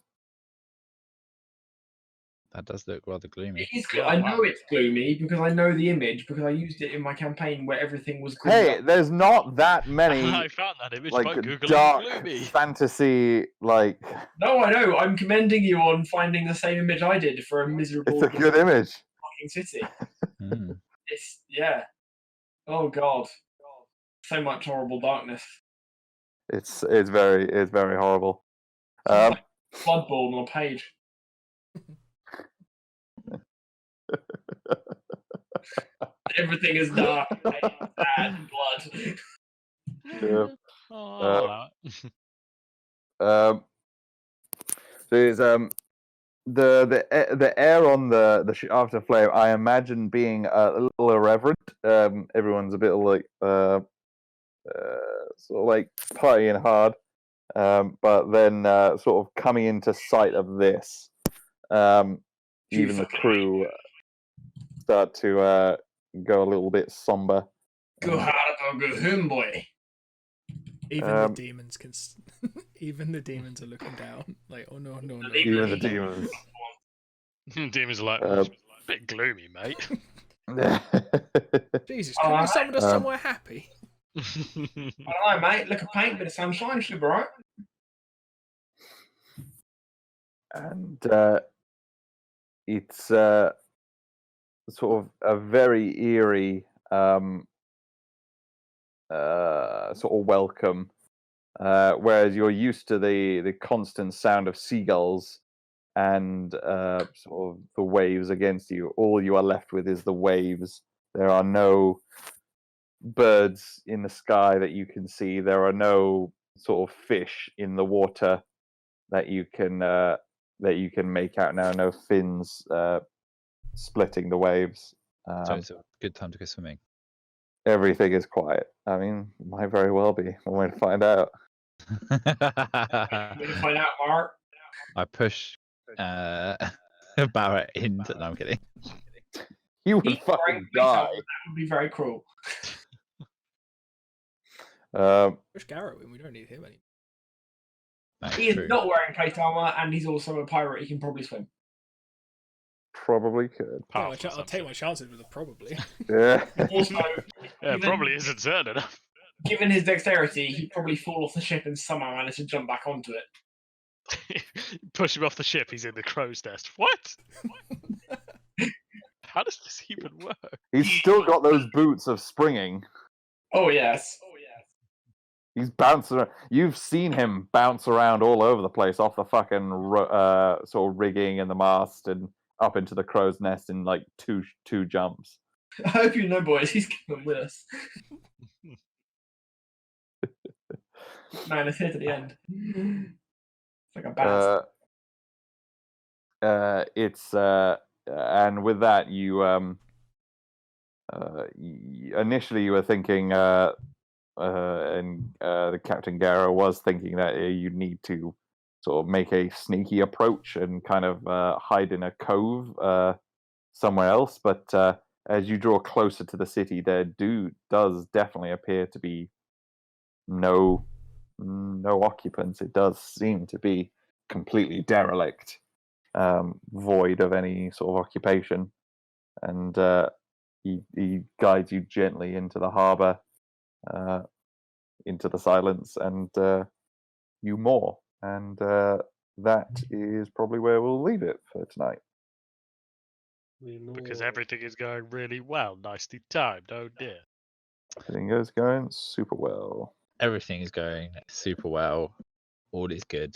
That does look rather gloomy. It is I know it's gloomy because I know the image because I used it in my campaign where everything was green. Hey, there's not that many I found that image by like googling dark gloomy. fantasy like. No, I know. I'm commending you on finding the same image I did for a miserable It's a good image. fucking city. Mm. It's yeah. Oh god. So much horrible darkness. It's very horrible. Blood ball on a page. Everything is dark, and blood. Yeah. Oh, I'll allow it. So it's the air on the ship after flame. I imagine being a little irreverent. Everyone's a bit like sort of like partying hard, but then sort of coming into sight of this, even the crew start to go a little bit somber. Go hard or go home, boy. Even the demons can. Even the demons are looking down. Like, oh no, no, no. Even the demons. Demons are like, Um, it's a bit gloomy, mate. Jesus, can we summon us somewhere happy? I don't know, mate. Look at paint, bit of sunshine, should be right. And it's sort of a very eerie sort of welcome, whereas you're used to the constant sound of seagulls and sort of the waves against you. All you are left with is the waves. There are no birds in the sky that you can see. There are no sort of fish in the water that you can make out now. No fins splitting the waves. So it's a good time to go swimming. Everything is quiet. I mean, might very well be. One way to find out. We're gonna find out, Mark. I push Barrett into. No, I'm kidding. You would He's fucking wearing die. That would be very cruel. Push Garrett in. We don't need him anymore. That's He is true. not wearing plate armor, and he's also a pirate. He can probably swim. Probably could. I'll take my chances with it, probably. Yeah. Also, Yeah, even- probably isn't certain enough. given his dexterity, he'd probably fall off the ship and somehow manage to jump back onto it. Push him off the ship. He's in the crow's nest. What? How does this even work? He's still got those boots of springing. Oh yes. He's bouncing around. You've seen him bounce around all over the place off the fucking sort of rigging and the mast and up into the crow's nest in like two jumps. I hope you know, boys. He's coming with us. Man, it's here to the end. It's like a bat. And with that, you initially you were thinking, and the Captain Gara was thinking that you need to sort of make a sneaky approach and kind of hide in a cove somewhere else. But as you draw closer to the city, there does definitely appear to be no occupants. It does seem to be completely derelict, void of any sort of occupation. And he guides you gently into the harbour, into the silence, and you moor. And that is probably where we'll leave it for tonight. Because everything is going really well. Nicely timed. Oh dear. Everything is going super well. Everything is going super well. All is good.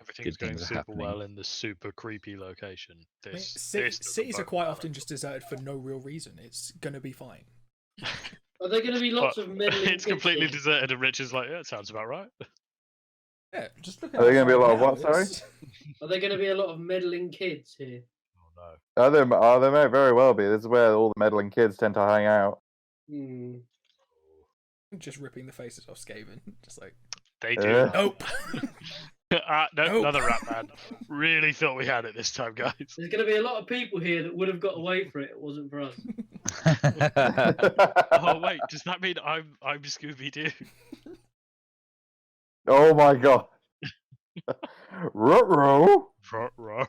Everything's Good going things are super happening. well in the super creepy location. I mean, This cities are quite often just deserted for no real reason. It's going to be fine. Are there going to be lots But of meddling it's kids completely here? deserted, and Rich is like, yeah, it sounds about right. Yeah, just look at Are there going to be a lot of outside what? now, Sorry. it's- Are there going to be a lot of meddling kids here? Oh no. There may very well be. This is where all the meddling kids tend to hang out. Hmm. Just ripping the faces off Skaven. Just like, They do. nope. No, Nope. another rat man. Really thought we had it this time, guys. There's going to be a lot of people here that would have got away for it. It wasn't for us. Oh wait, does that mean I'm Scooby Doo? Oh my god. Ruh-roh. Ruh-roh.